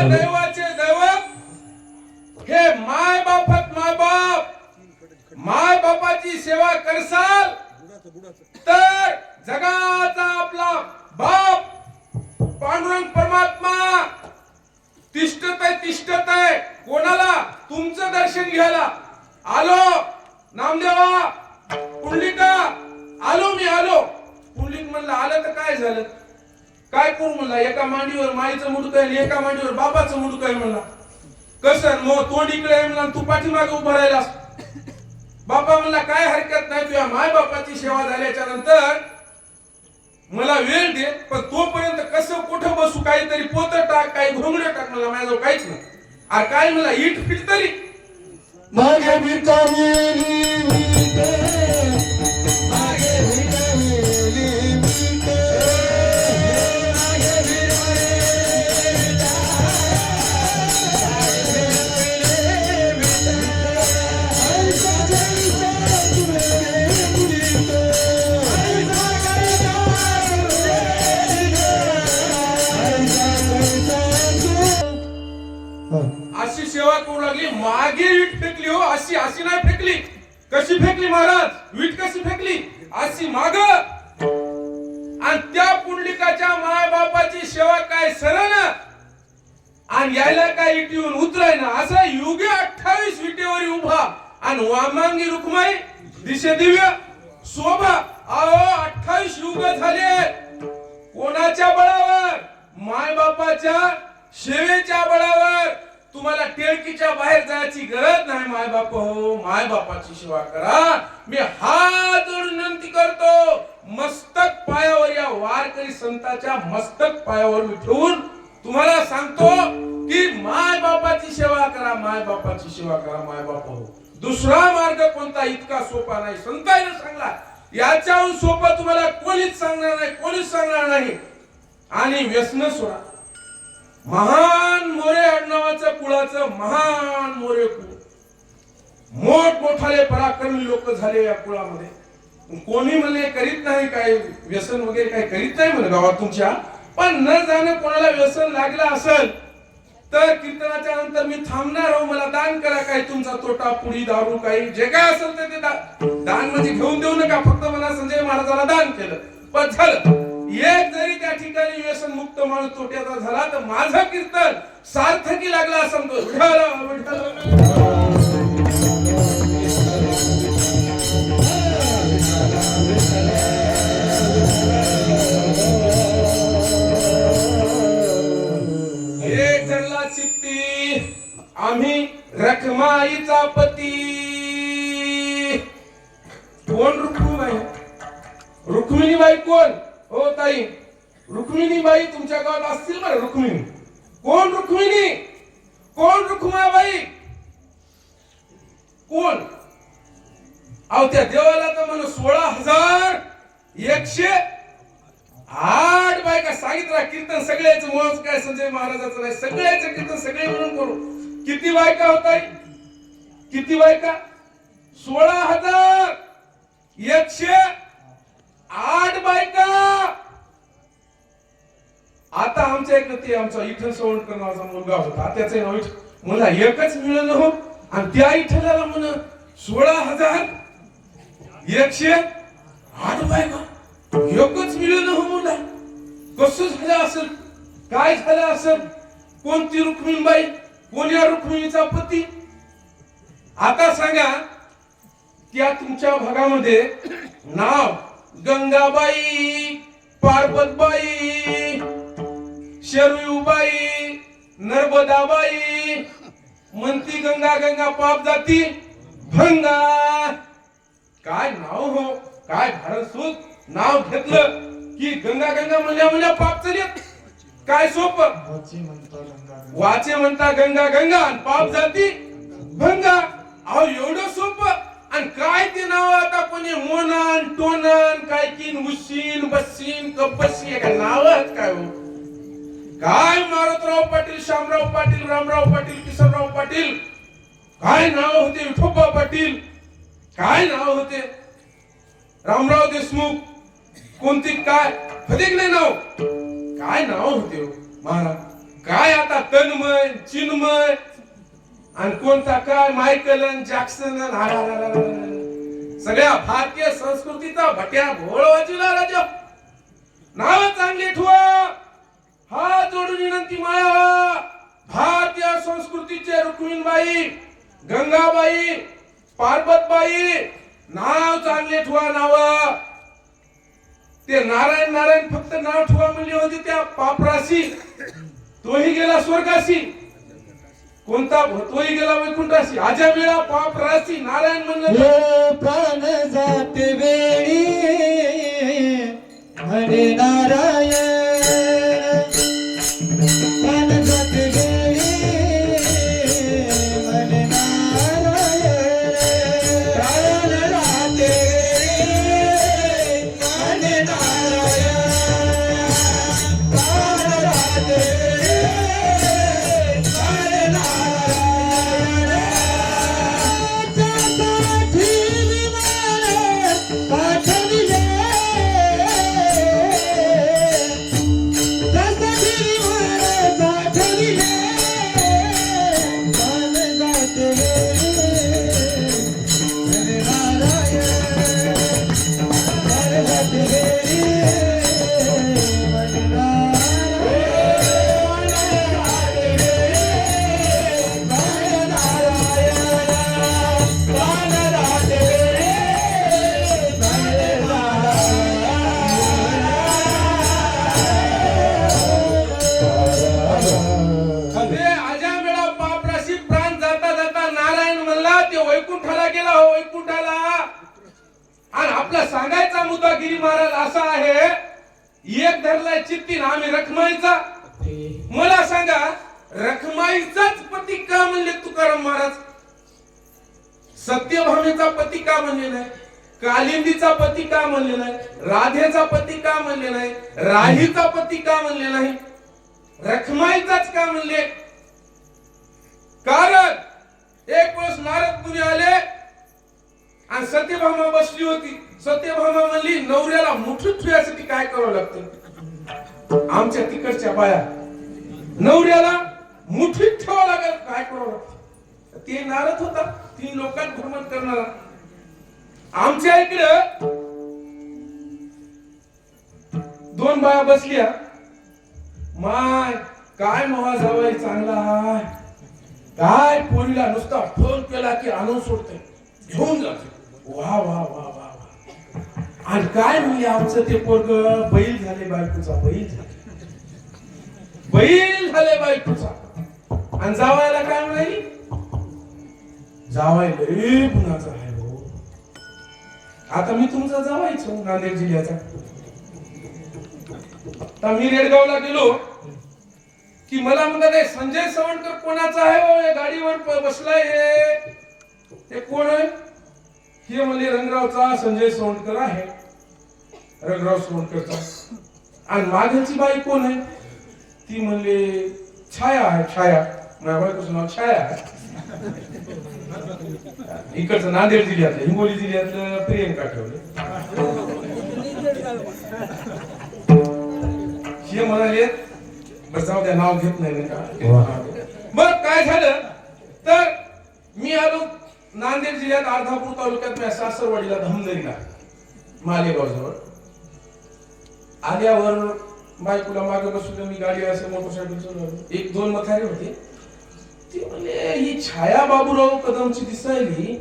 दैवाचे दैवत हे माय बापत. माय बापाची सेवा करसाल तर जगाचा आपला बाप पांडुरंग परमात्मा तिष्ठत आहे. कोणाला तुमचं दर्शन घ्यायला आलो नामदेवा पुंडलिका मी आलो. पुंडलिक म्हणलं आलं तर काय झालं, काय करू म्हणला. एका मांडीवर माईचं मुडकं आहे, एका मांडीवर बाबाचं मुडकं आहे म्हणला. कसं मग तोंड इकडे आहे म्हणला, तू पाठीमागे उभा राहिलास. बाबा म्हणला काय हरकत नाही, तुझ्या माय बापाची सेवा झाल्याच्या नंतर मला वेळ दे, पण तोपर्यंत कसं कुठं बसू, काहीतरी पोतं टाक, काही घोंगडं टाक. मला माझ्याजवळ काहीच नाही. अरे काय म्हणला इट फिट तरी मागे भिकावेली भिके मागे भिकावेली भिके मागे भिकावेली अशी सेवा करू लागली. मागे वीट फेकली हो, अशी नाही फेकली. कशी फेकली महाराज, वीट कशी फेकली, अशी माग. आणि त्या पुंडलिकाच्या माय बापाची सेवा काय सरळ आणि यायला काय इटीवून उतराय ना, असं युगे 28 विटेवर उभा आणि वामांगी रुक्माई दिशे दिव्य शोभा अहो 28 युग झाले. कोणाच्या बळावर? माय बापाच्या सेवेच्या बळावर. तुम्हाला टिळकीच्या बाहेर जायची गरज नाही. माय बाप हो, माय बापाची सेवा करा. मी हात जोडून विनंती करतो. मस्तक पायावर, या वारकरी संतांच्या मस्तक पायावर मी ठेवून तुम्हाला सांगतो की माय बापाची सेवा करा, माय बापाची सेवा करा. माय बाप हो, दुसरा मार्ग कोणता इतका सोपा नाही. संतांनी सांगला याच्याहून सोपं तुम्हाला कोणीच सांगणार नाही, कोणीच सांगणार नाही. आणि व्यसन सोडा. महान मोरे आडनावाचं कुळाचं महान मोरे कुळ, मोठमोठाले पराक्रमी लोक झाले या कुळामध्ये. कोणी म्हणे करीत नाही, काय व्यसन वगैरे काही करीत नाही म्हणे गावात तुमच्या. पण न जाणं कोणाला व्यसन लागलं असेल तर कीर्तनाच्या नंतर मी थांबणार हो, मला दान करा. काय तुमचा तोटा पुडी दारू काही जे काय असेल ते दान म्हणजे घेऊन देऊ नका. फक्त मला संजय महाराजाला दान केलं पण झालं. एक जरी त्या ठिकाणी व्यसन मुक्त माणूस तोट्याचा झाला तर माझं कीर्तन सार्थकी लागला असं तो. एक जणला चित्ती आम्ही रखमाईचा पती. कोण रुक्मिणीबाई? रुक्मिणीबाई कोण हो ताई? रुक्मिणीबाई तुमच्या गावात असतील बरं. रुक्मिणी कोण? रुक्मिणी कोण? रुक्माबाई कोण? अहो त्या देवाला तर म्हणून 16,108 बायका सांगितलं. कीर्तन सगळ्याच मोज काय संजय महाराजाचं नाही, सगळ्याचं कीर्तन सगळे म्हणून करू. किती बायका होताय? किती बायका? 16,108 बायका. आता आमच्या एक ते आमचा इथं सवणकर नावाचा मुलगा होता, त्याचं नाव मला एकच मिळालं हो. आणि त्या इथल्याला म्हण 16,108 बायका एकच मिळालं हो. मला कसं झालं असेल, काय झालं असेल? कोणती रुक्मिणीबाई? कोण या रुक्मिणीचा पती? आता सांगा. त्या तुमच्या भागामध्ये नाव गंगाबाई, पार्वतबाई, शरयूबाई, नर्मदाबाई म्हणती. गंगा गंगा पाप जाती भंगा. काय नाव हो, काय भारसूत नाव घेतलं की गंगा गंगा म्हणल्या पाप चलित. काय सोपं? वाचे म्हणता गंगा गंगा आणि पाप जाती भंगा. अहो एवढं सोपं. आणि काय ते नाव आता कोणी मोनान टोनन काय किन उशीन बसीन कपसी नावच काय हो? काय मारुतराव पाटील, शामराव पाटील, रामराव पाटील, किसनराव पाटील, काय नाव होते? विठोबा पाटील, काय नाव होते? रामराव देशमुख, कोणती काय फदिकले नाव, काय नाव होते हो महाराज? काय आता तन्मय, चिन्मय आणि कोणता काय मायकल जॅक्सन. सगळ्या भारतीय संस्कृतीचा भट्या भोळ वाजविला राजा. नाव चांगली ठेवा. हात जोडून विनंती माया. भारतीय संस्कृतीचे रुक्मिणीबाई, गंगाबाई, पार्वतबाई नाव चांगले ठेवा. नाव ते नारायण नारायण फक्त नाव ठेवा म्हणली होती त्या पापराशी. तोही गेला स्वर्गाशी. कोणता? तोही गेला वैकुंठाशी. आजा वेळा पाप राशी नारायण म्हणलं. प्राण जाते वेळी म्हणे नारायण. प्राण जाते वेळी म्हणे नारायण. प्राण जाते वेळी म्हणे नारायण. प्राण जाते वैकुंठाला. आणि आपला सांगायचा मुद्दा गिरी महाराज असा आहे, एक धरलाय चित्तीन आम्ही रखमाईचा. मला सांगा, रखमाईचाच पती का म्हणले तुकाराम महाराज? सत्यभामेचा पती का म्हणले नाही? कालिंदीचा पती का म्हणले नाही? राधेचा पती का म्हणले नाही? राहीचा पती का म्हणले नाही? रखमाईचाच का म्हणले? कारण एक वेळेस नारद मुनी आले आणि सत्यभामा बसली होती. सत्यभामा म्हणली, नवऱ्याला मुठीत ठेवण्यासाठी काय करावं लागतं? आमच्या तिकडच्या बाया, नवऱ्याला मुठीत ठेवावं लागेल, काय करावं लागतं? ते नारद होता, 3 लोकांत भ्रमण करणारा. आमच्या इकडं 2 बाया बसल्या. माय काय महा जावई चांगला आहे, काय पोरीला नुसता फोन केला की आणून सोडते, घेऊन जाते. वा वा वा वा वा. आणि काय म्हणले, आमचं ते पोरग बैल झाले बायकोचा, बैल झाले बायकोचा. आणि जावायला काय म्हणाली? जावाय लय गुणाचा आहे हो. आता मी तुमचा जावायचो नांदेड जिल्ह्याचा. आता मी रेडगावला गेलो की मला म्हणतात, संजय सवंडकर कोणाचा आहे हो, या गाडीवर बसलाय हे कोण आहे? हे म्हणजे रंगरावचा संजय सवंडकर आहे, रंगराव सवंडकरचा. आणि माघाची बाई कोण आहे? ती म्हणले छाया आहे, छाया. माझ्या बायकोचं नाव छाया आहे. इकडचं नांदेड जिल्ह्यातलं, हिंगोली जिल्ह्यातलं प्रियंका ठेवले. हे म्हणाले, बस जाऊ द्या, नाव घेत नाही का. मग काय झालं तर मी आलो नांदेड जिल्ह्यात अर्धापूर तालुक्यात सासरवाडीला, धामदरीला, मालेगाव जवळ. आल्यावर बायकोला मागे बसवलं, मी गाडी असे मोटरसायकल चालवली. 1-2 मथारे होते. ती म्हणले, ही छाया बाबूराव कदमची दिसायली,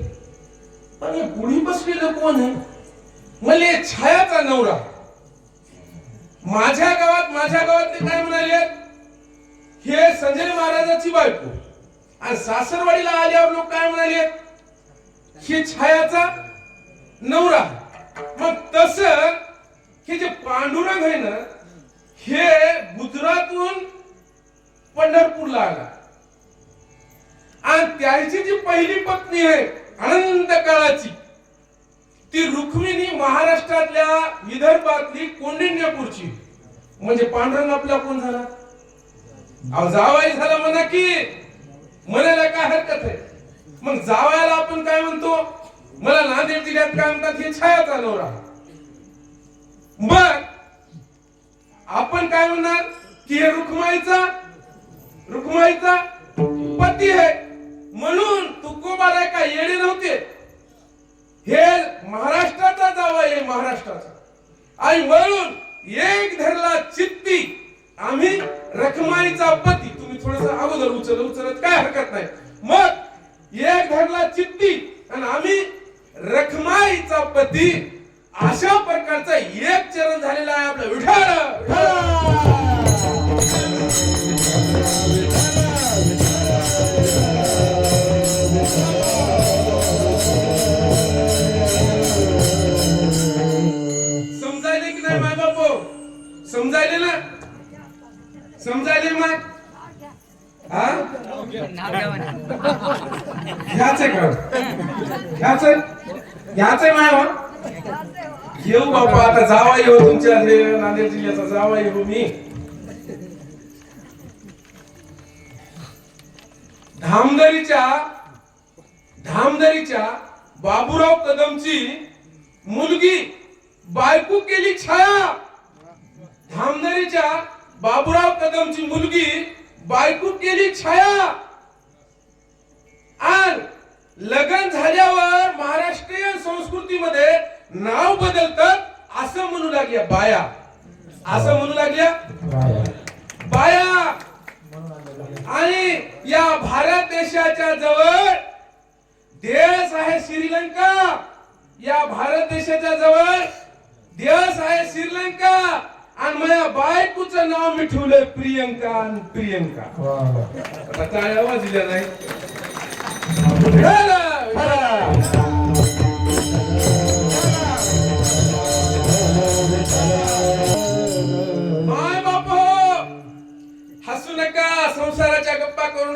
पण हे पुढी बसलेलं कोण आहे? म्हणले छायाचा नवरा. माझ्या गावात ते काय म्हणाले, हे संजय महाराजाची बायको. आणि सासरवाडीला आल्यावर लोक काय म्हणाले, हे छायाचा नवरा. मग तस हे जे पांडुरंग आहे ना, हे गुजरातहून पंढरपूरला आला. आणि त्याची जी पहिली पत्नी आहे अनंत काळाची, ती रुक्मिणी महाराष्ट्रातल्या विदर्भातली कौंडिण्यपूरची. म्हणजे पांडुरंग आपला कोण झाला? अहो जावाई झाला म्हणा की, म्हणायला काय हरकत आहे. मग जावायला आपण काय म्हणतो? मला नांदेड जिल्ह्यात काय म्हणतात, हे छायाचा नवरा. मग आपण काय म्हणणार की हे रुक्माईचा पती आहे. म्हणून तुकोबाला काय येणे नव्हते, हे महाराष्ट्राचा जावाई आहे, महाराष्ट्राचा. आणि म्हणून एक धरला चित्ती आम्ही रखमाईचा पती. तुम्ही थोडस अगोदर उचलत काय हरकत नाही. मग एक धरला चित्ती आणि आम्ही रखमाईचा पती. अशा प्रकारचा एक चरण झालेला आहे आपला विठाळ. समजायले की नाही माय बापू? समजायले ना? समजायले माय? हा घ्यायचंय माय. येऊ बापा, आता जावा येऊ तुमच्या नांदेड जिल्ह्याचा जावा येऊ मी. धामदरीच्या बाबूराव कदमची मुलगी बायको केली छाया. धामदरीच्या बाबूराव कदमची मुलगी बायको केली छाया. आणि लग्न झाल्यावर महाराष्ट्रीयन संस्कृतीमध्ये नाव बदलतात असं म्हणू लागल्या बाया. असं म्हणू लागल्या बाया. आणि या भारत देशाच्या जवळ देश आहे श्रीलंका. या भारत देशाच्या जवळ देश आहे श्रीलंका. आणि माझ्या बायकोचं नाव मी ठेवलंय प्रियंका. आणि प्रियंका आता काय आवाज दिला नाही.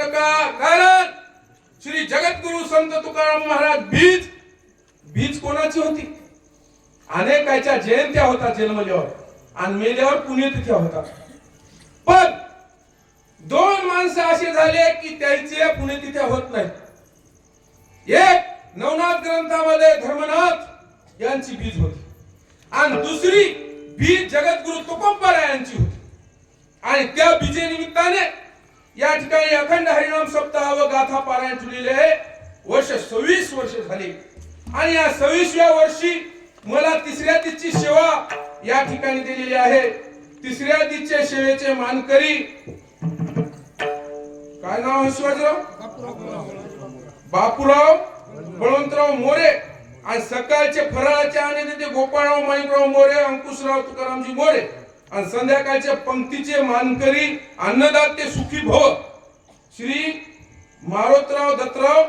नका, कारण श्री जगद्गुरु संत तुकाराम महाराज बीज कोणाची होती? अनेकाच्या जयंत्या होतात जन्मल्यावर आणि मेल्यावर पुण्यतिथ्या होतात. पण दोन माणसं असे झाले की त्यांचे पुण्यतिथ्या होत नाही. एक नवनाथ ग्रंथामध्ये धर्मनाथ यांची बीज होती आणि दुसरी बीज जगद्गुरु तुकोबारायांची होती. आणि त्या बीजे निमित्ताने या ठिकाणी अखंड हरिनाम सप्ताह व गाथा पारायण ठेवलेले वर्ष 26 वर्ष झाली. आणि या 26व्या वर्षी मला तिसऱ्या दिवशी सेवा या ठिकाणी दिलेली आहे. तिसऱ्या दिवशीच्या सेवेचे मानकरी काय नाव आहे? शिवाजीराव बापूराव बळवंतराव मोरे. आणि सकाळचे फराळाचे आणि ते गोपाळराव माणिकराव मोरे, अंकुशराव तुकारामजी मोरे. आणि संध्याकाळच्या पंक्तीचे मानकरी अन्नदाते सुखी भव श्री मारोतराव दत्तराव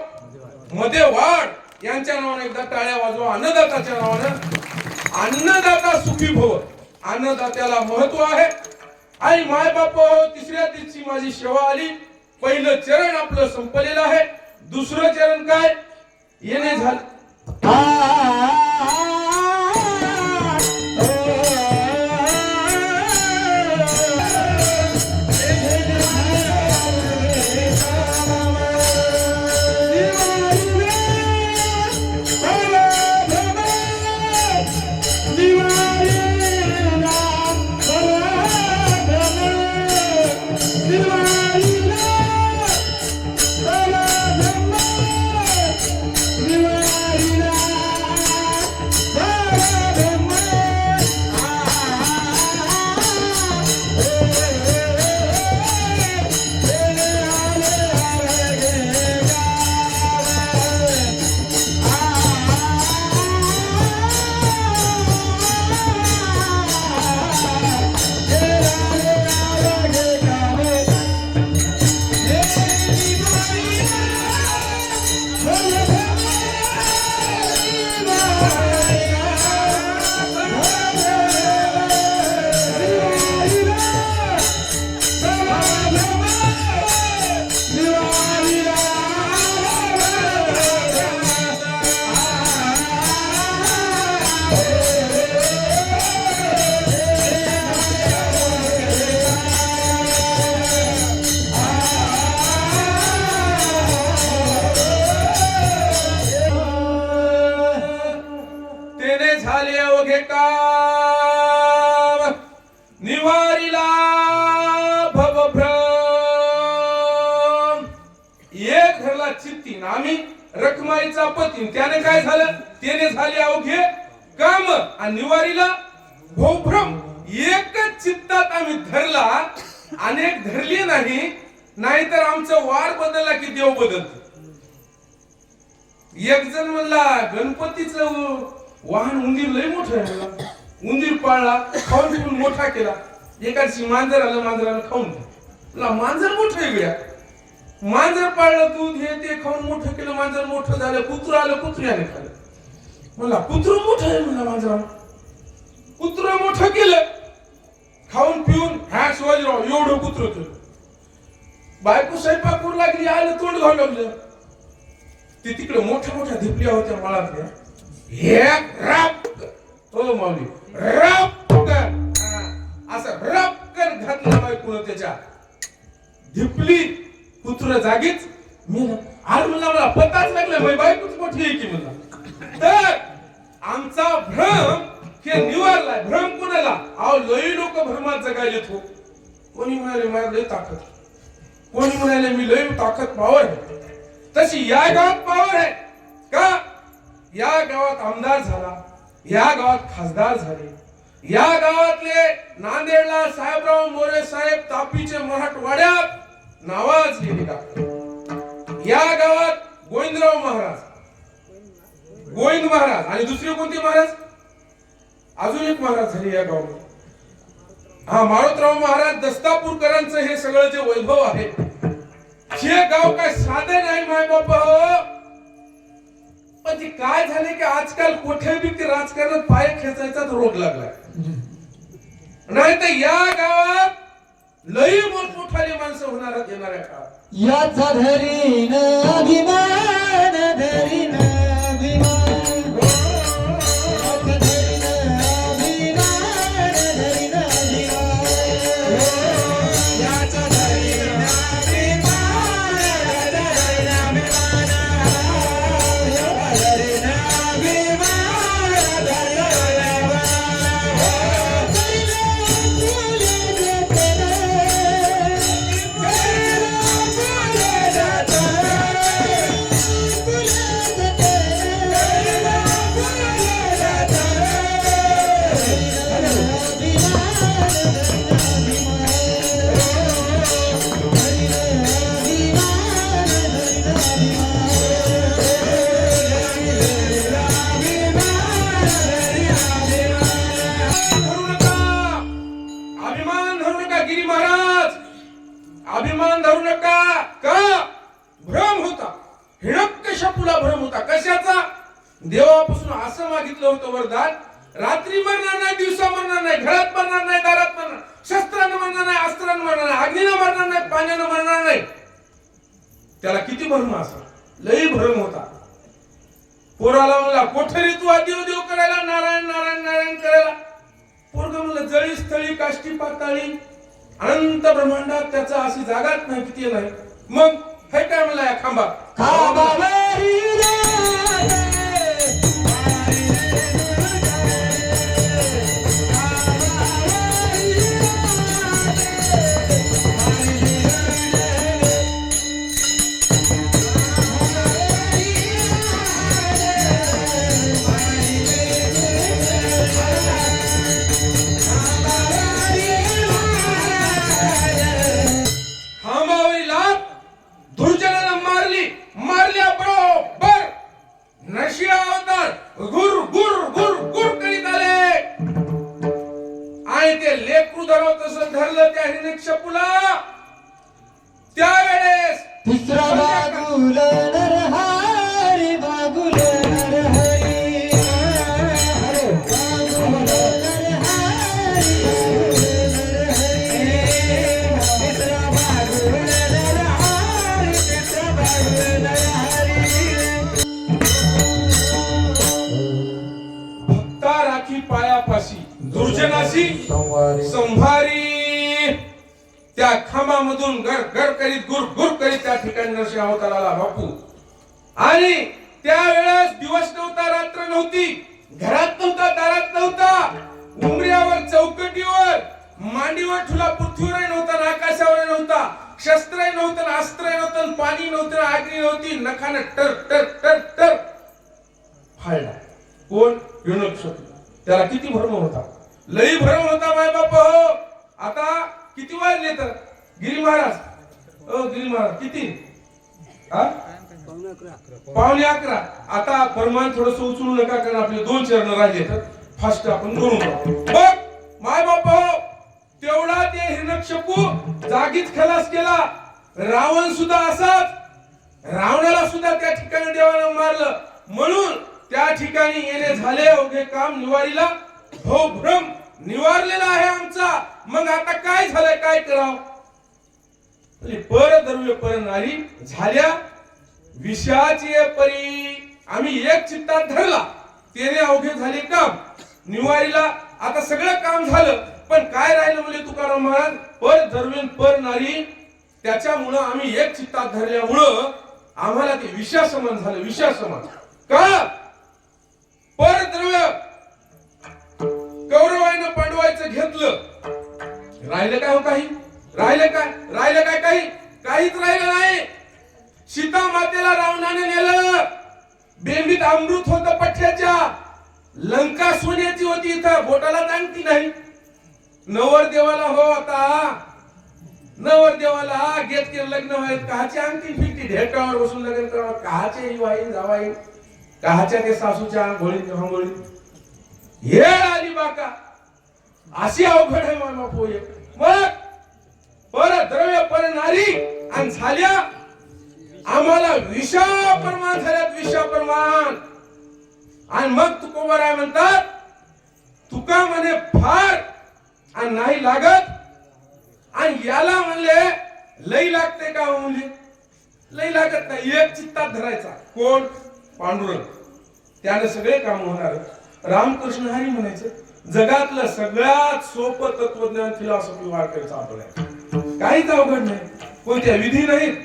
मदेवाड यांच्या नावाने एकदा टाळ्या वाजवा. अन्नदाताच्या नावाने अन्नदाता सुखी भव. अन्नदात्याला महत्व आहे. आणि माय बाप तिसऱ्या दिवशी माझी सेवा आली. पहिलं चरण आपलं संपलेलं आहे. दुसरं चरण काय? येणे झालं. निवारीला भवभ्रम. एक घरला चित्तीन आम्ही रखमाईचा पतीन. त्याने काय झालं? त्याने झाले अवघे काम. आणि निवारीला भवभ्रम. एकच चित्तात आम्ही धरला, अनेक धरले नाही. नाहीतर आमचं वार बदलला की देव बदलतो. एक जण म्हणला गणपतीचं वाहन उंदीर लय मोठं आहे. म्हणला उंदीर पाळला, खाऊन पिऊन मोठा केला. एकाची मांजर आलं, मांजरानं खाऊन म्हणला मांजर मोठं आहे गड्या. मांजर पाळलं, दूध हे ते खाऊन मोठं केलं. मांजर मोठं झालं. कुत्र आलं, कुत्र्याने खाल्लं. म्हणला कुत्र मोठं आहे. म्हणला मांजरानं कुत्र मोठं केलं, खाऊन पिऊन. ह्या शिवाजीराव एवढं कुत्र केलं. बायको स्वयंपाक करू लागली, आलं तोंड घालू लागलं. ते तिकडे मोठ्या मोठ्या धिपल्या होत्या माळातल्या. हे राप हो माऊली रपकन असं रपकन घातलं बायकोनं त्याच्या धिपली. कुत्र जागीच मेलं. आर म्हणला मला पताच लागला माझी बायकोच मोठी आहे की म्हणला. तर आमचा भ्रम हे निवारलाय. भ्रम कोणाला? अहो लई लोक भ्रमात जगायले हो. कोणी म्हणाले माझ्या लई ताकद, कोणी म्हणाले मी लई ताकद पॉवर आहे. तशी या गावात पॉवर आहे का? या गावात आमदार झाला, या गावात खासदार झाले, या गावातले नांदेडला साहेबराव मोरे साहेब तापीचे मराठवाड्यात नावाजलेले गाव. या गावात गोविंदराव महाराज, गोविंद महाराज आणि दुसरे कोणते महाराज? अजून एक महाराज झाले या गावामध्ये. हा मारुतराव महाराज दस्तापूरकरांचं हे सगळं जे वैभव आहे. हे गाव काय साधे नाही माय बाबा. पण ते काय झाले की आजकाल कुठे बी ते राजकारणात पाय खेचायचा रोग लागलाय. नाही तर या गावात लई मोठमोठाली माणसं होणार येणाऱ्या काळात. याचा धरीन अभिमान धरीन अभिमान याचा धरीन अभिमान धरीन अभिमान याचा धरीन अभिमान धरीन अभिमान याचा धरीन अभिमान धरू नका, अभिमान धरू नका गिरी महाराज, अभिमान धरू नका. का भ्रम होता, हिरण्यकश्यपूला भ्रम होता. कशाचा? देवापासून असं मागितलं होतं वरदान, रात्री मरणार नाही, दिवसा मरणार नाही, घरात मरणार नाही, दारात मरणार, शस्त्रानं मरणार नाही, अस्त्रानं मरणार नाही, अग्नीनं मरणार नाही, पाण्यानं मरणार नाही. त्याला किती भ्रम असा, लई भ्रम होता. पोराला म्हणला कोठरी तू देव देव करायला, नारायण नारायण नारायण करायला. पोरग म्हणलं जळी स्थळी काष्टी पाताळी अनंत ब्रह्मांडात त्याचा अशी जागाच नाही, किती नाही. मग हे काय म्हणला या खांबा, खांबावरी खांबावरीला दुर्जनानं मारल्या बरोबर नशिया अवतार गुर गुर गुर गुर करीत आले. आणि ते लेकरू धराव तसं धरलं त्या हिरण्यकश्यपूला. त्यावेळेस तिसरा बागुल नरहरी बागुल नरहरी बागुल नरहरी तिसरा बागुल नरहरी तिसरा बागुल नरहरी भक्ता राखी पायापाशी दुर्जनाशी संभारी. त्या खांबामधून गर गर करीत गुर गुर करीत त्या ठिकाणी नरसिंह अवतार आला बापू. आणि त्यावेळेस दिवस नव्हता, रात्र नव्हती, घरात नव्हता, दारात नव्हता, उमऱ्यावर चौकटीवर मांडीवर ठुला पृथ्वीवर नव्हता, आकाशावर नव्हता, शस्त्र नव्हतं, अस्त्र नव्हतं, पाणी नव्हतं, अग्नी नव्हती, नखाने टर टर टर टर फाळला. कोण? हिरण्यकश्यपू. त्याला किती भ्रम होता, लई भ्रम होता माय बाप हो. आता किती वाजले तर गिरी महाराज, गिरी महाराज किती? पावणे 11. आता फरमान थोडस उचलू नका, कारण आपले 2 चरण राहिले तर फास्ट आपण करून टाकू. बघ माय बाप हो, तेवढा ते हिरण्यकश्यपू जागीच खलास केला. रावण सुद्धा असाच, रावणाला सुद्धा त्या ठिकाणी देवानं मारलं. म्हणून त्या ठिकाणी येणे झाले अवघे काम निवारीला. हो भ्रम निवारलेला आहे आमचा. मग आता काय झालंय, काय करावं? पर धरुवे पर नारी झाल्या विषयाची परी. आम्ही एक चित्तात धरला, त्याने अवघे झाले काम निवारीला. आता सगळं काम झालं, पण काय राहिलं म्हणजे तुकाराम महाराज, पर धरुवे पर नारी. त्याच्यामुळं आम्ही एक चित्तात धरल्यामुळं आम्हाला ते विषयासमान झालं, विषयासमान. का? पर द्रव्य कौरवानं पांडवायचं घेतलं, राहिलं काय हो? काही राहिलं काय? राहिलं काय? काहीच राहिलं नाही. सीता मातेला रावणाने नेलं, बेंबीत अमृत होतं पठ्याच्या, लंका सोन्याची होती, इथं बोटाला जाणती नाही. नवरदेवाला हो, आता नवरदेवाला घेत केलं लग्न व्हायला, काहाची अंगठी फिरती, ढेकावर बसून लग्न करावं, काहाचे वाईन जावाईन, काहाच्या ते सासूच्या आंघोळीत आंघोळीत हे आली बाका. अशी अवघड आहे मामा पोय. मग पर द्रव्य पर नारी आणि झाल्या आम्हाला विषाप्रमाण झाल्यात, विषाप्रमाण. आणि मग तुकोबाराय म्हणतात, तुका म्हणे फार आणि नाही लागत आणि याला म्हणले लई लागते का हो मुली? लई लागत नाही, एक चित्तात धरायचा. कोण? पांडुरंग. त्याने सगळे काम होणार. रामकृष्ण हरी म्हणायचं. जगातलं सगळ्यात सोपं तत्वज्ञान फिलॉसॉफी वाचायचं आपल्याला. काहीच अवघड नाही, कोणत्या विधी नाहीत,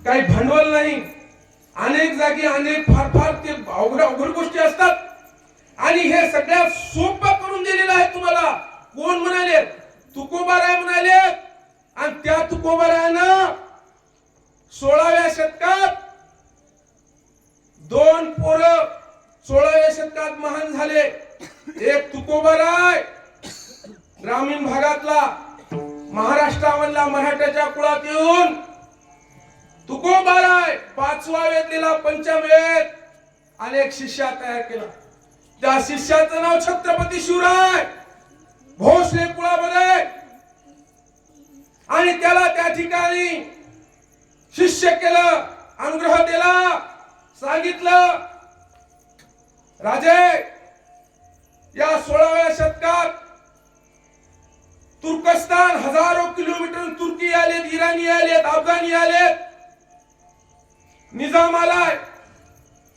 काही भांडवल नाही. अनेक जागी अनेक फार फार ते अवघड अवघड गोष्टी असतात आणि हे सगळ्यात सोपं करून दिलेलं आहे तुम्हाला. कोण म्हणाले? तुकोबाराय म्हणाले. आणि त्या तुकोबारायानं 16व्या शतकात दोन पोरं 16व्या शतकात महान झाले. एक तुकोबाराय ग्रामीण भागातला, महाराष्ट्रामधला मराठ्याच्या कुळात येऊन तुकोबाराय 5वा वेद लिहिला, पंचम वेद. अनेक शिष्या तयार केला. त्या शिष्याचं नाव छत्रपती शिवराय भोसले कुळामध्ये. आणि त्याला त्या ठिकाणी शिष्य केलं, अनुग्रह दिला, सांगितलं राजे या 16व्या शतकात तुर्कस्तान हजारो किलोमीटर तुर्की आलेत, इराणी आलेत, अफगाणी आलेत, निजाम आलाय,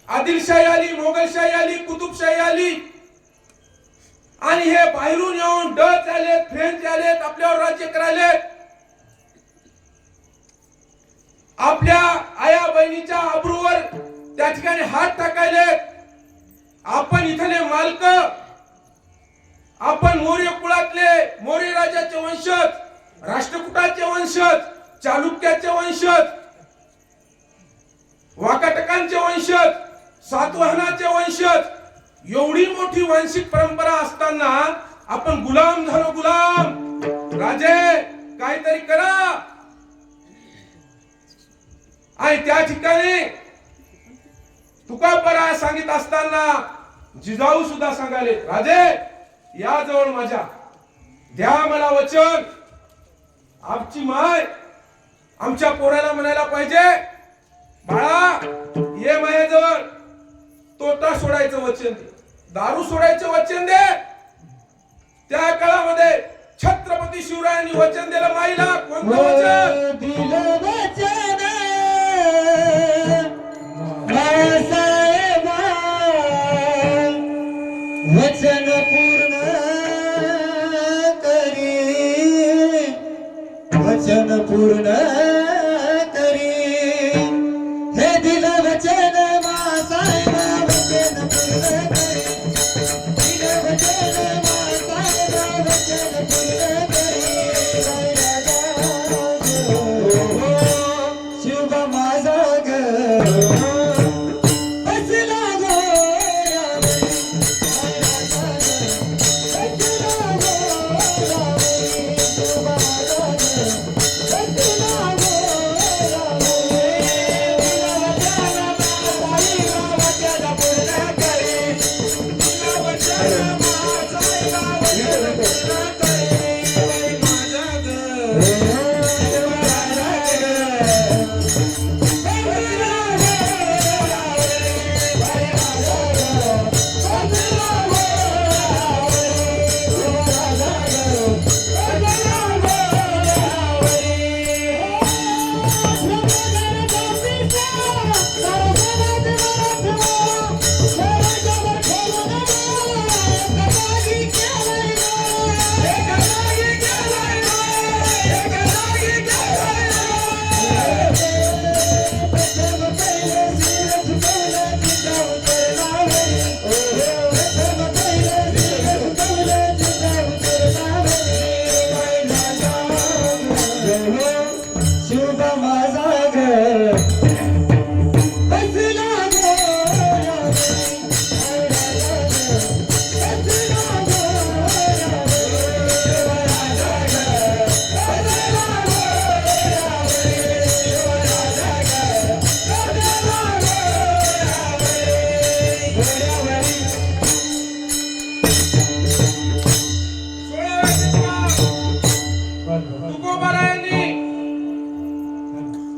आदिलशाही आली, मोगलशाही आली, कुतुबशाही आली. आणि हे बाहेरून येऊन डच आलेत, फ्रेंच आलेत, आपल्यावर राज्य करायलेत. आपल्या आया बहिणीच्या आबरूवर त्या ठिकाणी हात टाकायलेत. आपण इथले मालक, आपण मौर्य कुळातले, मौर्य राजाचे वंशज, राष्ट्रकूटाचे वंशज, चालुक्याचे वंशज, वाकाटकांचे वंशज, सातवाहनाचे वंशज. एवढी मोठी वांशिक परंपरा असताना आपण गुलाम झालो, गुलाम. राजे काहीतरी करा. आणि त्या ठिकाणी तुकोबाराय सांगित असताना जिजाऊ सुद्धा सांगाले, राजे या जवळ माझ्या, द्या मला वचन. आमची माय आमच्या पोराला म्हणायला पाहिजे, बाळा ये माझ्याजवळ, तोटा सोडायचं वचन दे, दारू सोडायचं वचन दे. त्या काळामध्ये छत्रपती शिवरायांनी वचन दिलं माईला. कोणतं वचन? दिलं वचन बाळासाहेबा, वचन पूर्ण करी, वचन पूर्ण करी. हे दिलं वचन बाळासाहेबा, वचन पूर्ण करी. दिलं वचन बाळासाहेबा, वचन पूर्ण करी. शिव माझा ग बसला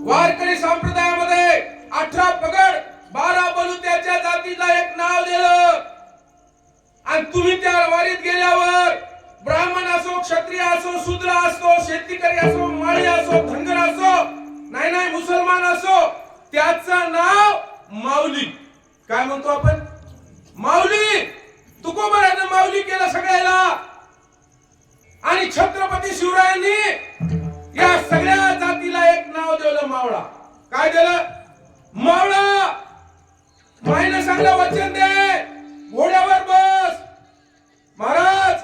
वारकरी संप्रदायामध्ये 18 पगड 12 बलुत्याच्या जातीला एक नाव दिलं. आणि तुम्ही त्या वारीत गेल्यावर ब्राह्मण असो, क्षत्रिय असो, शूद्र असो, शेतकरी असो, माळी असो, धनगर असो, नाही मुसलमान असो, त्याचं नाव माऊली. काय म्हणतो आपण? माऊली. तुकोबाराने माऊली केलं सगळ्याला. आणि छत्रपती शिवरायांनी या सगळ्या जातीला एक नाव दिलं, मावळा. काय दिलं? मावळा. माईने सांगलं, वचन दे, घोड्यावर बस. महाराज,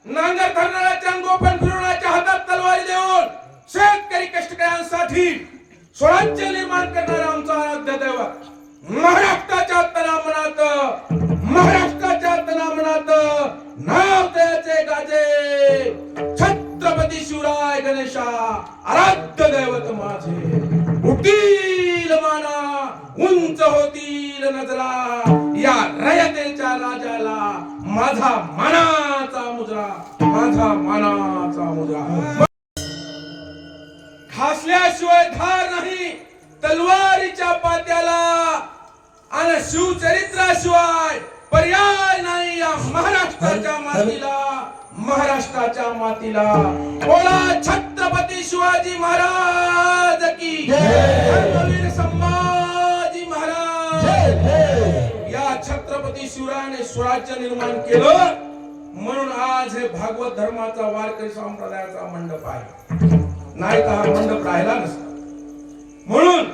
नांगर धरणाऱ्याच्या गोपन फिरवण्याच्या हातात तलवारी देऊन शेतकरी कष्टकऱ्यांसाठी स्वराज्य निर्माण करणारा आमचा आराध्य दैवत, महाराष्ट्राच्या तनामनात नाव त्याचे गाजे, छत्रपती शिवराय गणेशा आराध्य दैवत माझे. उठतील माना, उंच होतील नजरा, या रयतेच्या राजाला माझा मानाचा मुजरा, माझा मानाचा मुजरा. खासल्याशिवाय धार नाही तलवारीच्या पात्याला, आणि शिवचरित्राशिवाय पर्याय नाही या महाराष्ट्राच्या मातीला, महाराष्ट्राच्या मातीला. बोला छत्रपती शिवाजी महाराज की धर्मवीर संभाजी महाराज. या छत्रपती शिवरायाने स्वराज्य निर्माण केलं म्हणून आज हे भागवत धर्माचा वारकरी संप्रदायाचा मंडप आहे. नाही तर हा मंडप राहिला नसता. म्हणून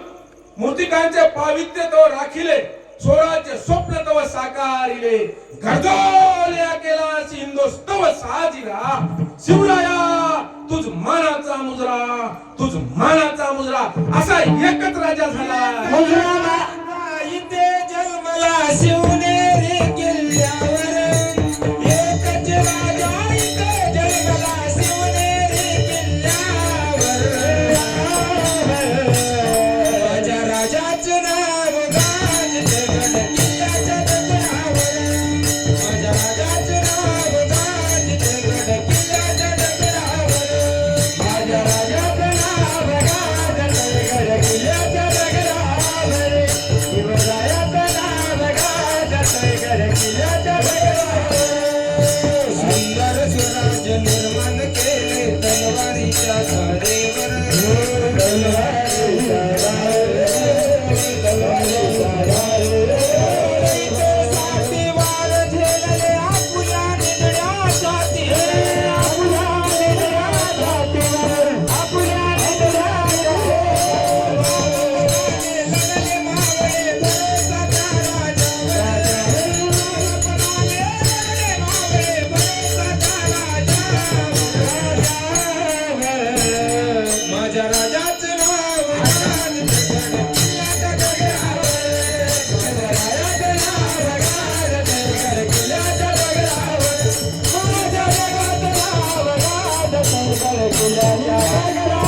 मूर्तिकांचे पावित्र्य तो राखिले, स्वराज्य स्वप्न तव साकारिले, गरजोल्या केला हिंदोस्तव साजिरा. शिवराया तुझ मानाचा मुजरा, तुझ मानाचा मुजरा. असा एकच राजा झाला. इथे जन्मला शिवनेरी किल्ल्यावर, एकच राजा इथे जन्मला शिवनेरी किल्ल्यावर. माझ्या राजाचं नाव गाजते गड किल्ल्याच्या डोंगरावर. माझ्या राजाचं नाव गाजते गड किल्ल्याच्या डोंगरावर. माझ्या राजाचं नाव गाजते गड किल्ल्याच्या डोंगरावर. शिवरायाचं नाव गाजते गड किल्ल्याच्या डोंगरावर. सुंदर स्वराज्य निर्माण केले तलवारीच्या धारेवर. तलवारीच्या धारेवर. साथीवार झेलले आपुल्या निधड्या छाती. आपुल्या निधड्या छातीवर. आपुल्या निधड्या छातीवर. लढले मावळे भरोसाचा राजा. लढले मावळे भरोसाचा राजा. माझ्या राजाचं नाव गाजते गड किल्ल्याच्या डोंगरावर. माझ्या राजाचं नाव गाजते गड किल्ल्याच्या डोंगरावर. माझ्या राजाचं नाव गाजते गड किल्ल्याच्या डोंगरावर.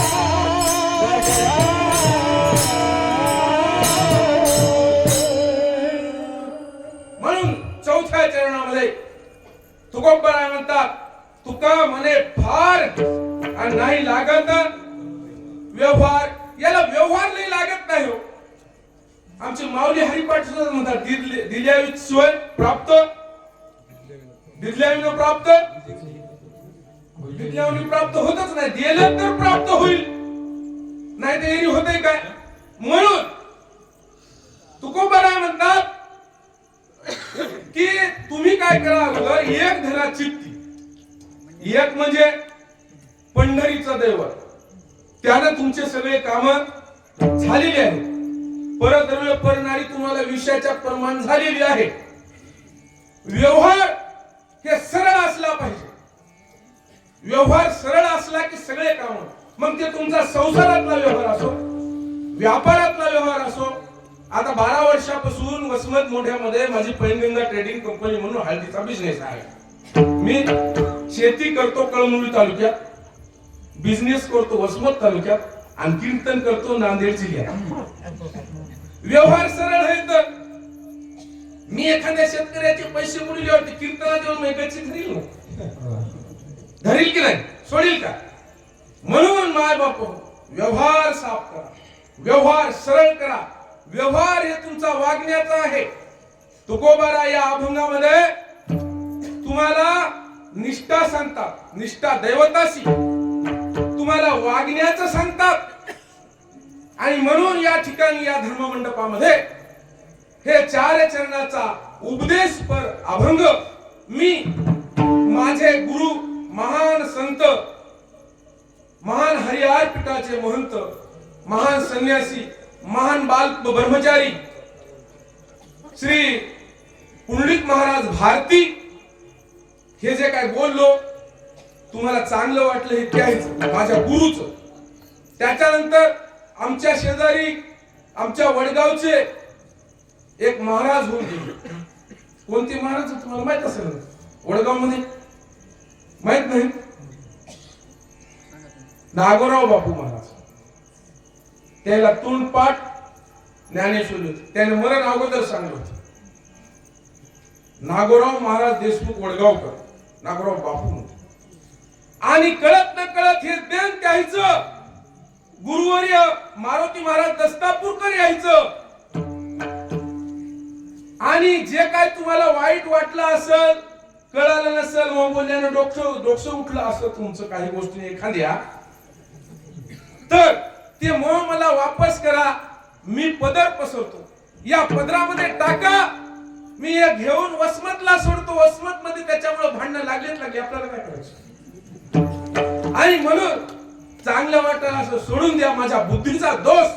म्हणून चौथ्या चरणामध्ये तुकोबराय म्हणतात, तुका म्हणे फार आणि नाही लागत व्यवहार. याला व्यवहार नाही लागत नाही हो. आमचे माऊली हरिपाठ सुद्धा म्हणतात, दिल्याशिवाय प्राप्त, दिल्याविना प्राप्त, दिल्याविना प्राप्त होतच नाही. दिलं तर प्राप्त होईल, नाही तर एरी होतंय काय. म्हणून तुकोबराय म्हणतात की तुम्ही काय करा, अगोदर एक धरा चित्ती. एक म्हणजे पंढरीचं दैवत, त्यानं तुमचे सगळे काम झालेली आहेत. परद्रव्य परनारी तुम्हाला विषयाच्या प्रमाण झालेली आहे. व्यवहार हे सरळ असला पाहिजे. व्यवहार सरळ असला की सगळे काम, मग ते तुमचा संसारातला व्यवहार असो, व्यापारातला व्यवहार असो. आता 12 वर्षापासून वसमत मोढ्यामध्ये माझी पैनगंगा ट्रेडिंग कंपनी म्हणून हळदीचा बिझनेस आहे. मी शेती करतो कळमनुरी तालुक्यात, बिझनेस करतो वसमत तालुक्यात, आणि कीर्तन करतो नांदेड जिल्ह्यात. व्यवहार सरळ आहे. तर मी एखाद्या शेतकऱ्याचे पैसे बुडल्यावरती कीर्तना देऊन मी गच्ची धरील धरील की नाही, सोडील का? म्हणून माय बाप, व्यवहार साफ करा, व्यवहार सरळ करा. व्यवहार हे तुमचा वागण्याचा आहे. तुकोबारा या अभंगामध्ये तुम्हाला निष्ठा सांगतात, निष्ठा दैवताशी तुम्हाला वागण्याचं सांगतात. आणि म्हणून या ठिकाणी या धर्ममंडपामध्ये हे 4 चरणाचा उपदेशपर अभंग मी माझे गुरु महान संत, महान हरिहर पीठाचे महंत, महान संन्यासी, महान बाल ब्रह्मचारी श्री पुंडलिक महाराज भारती हे जे काय बोललो तुम्हाला चांगलं वाटलं हे त्याच माझ्या गुरुचं. त्याच्यानंतर आमच्या शेजारी आमच्या वडगावचे एक महाराज होऊन गेले. कोणते महाराज तुम्हाला माहित असेल ना, वडगाव मध्ये माहित नाही? नागोराव बापू महाराज. त्याला तोंडपाठ ज्ञानेश्वरी होती. त्याने मरण अगोदर सांगलं होतं. नागोराव महाराज देशमुख वडगावकर, नागोराव बापू होते. आणि कळत न कळत हे ज्ञान द्यायचं. गुरुवर्य मारुती महाराज दस्तापूरकर यायचं. आणि जे काय तुम्हाला वाईट वाटलं असेल, कळालं नसेल, मग बोलल्यानं डोकं उठलं असं तुमचं काही गोष्टी एखाद्या, तर ते मग मला वापस करा. मी पदर पसरतो, या पदरामध्ये टाका. मी हे घेऊन वसमतला सोडतो. वसमत मध्ये त्याच्यामुळे भांडणं लागले आपल्याला काय करायचं. आणि म्हणून चांगलं वाटलं असं सोडून द्या. माझ्या बुद्धीचा दोष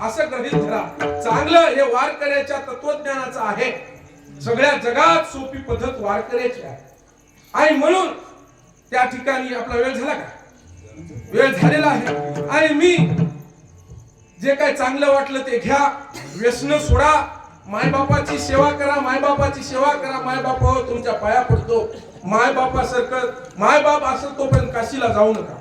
असं गृहीत धरा. चांगलं हे वारकऱ्याच्या तत्वज्ञानाचं आहे. सगळ्या जगात सोपी पद्धत वारकऱ्याची आहे. आणि म्हणून त्या ठिकाणी आपला वेळ झाला का? वेळ झालेला आहे. आणि मी जे काय चांगलं वाटलं ते घ्या, व्यसन सोडा, मायबापाची सेवा करा, मायबापाची सेवा करा. मायबापावर तुमच्या पाया पडतो. मायबापासारखं मायबाप असेल तोपर्यंत काशीला जाऊ नका,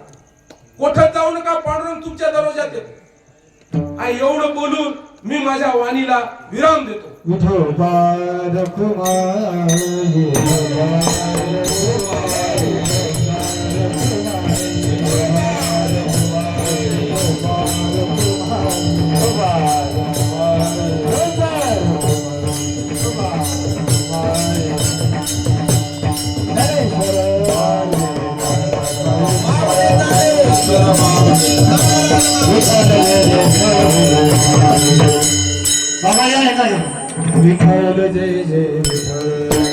कोठत जाऊ नका. पांडुरंग तुमच्या दरवाजात येतो. आणि एवढं बोलून मी माझ्या वाणीला विराम देतो. बाबा या विठ्ठल जय जय विठ्ठल.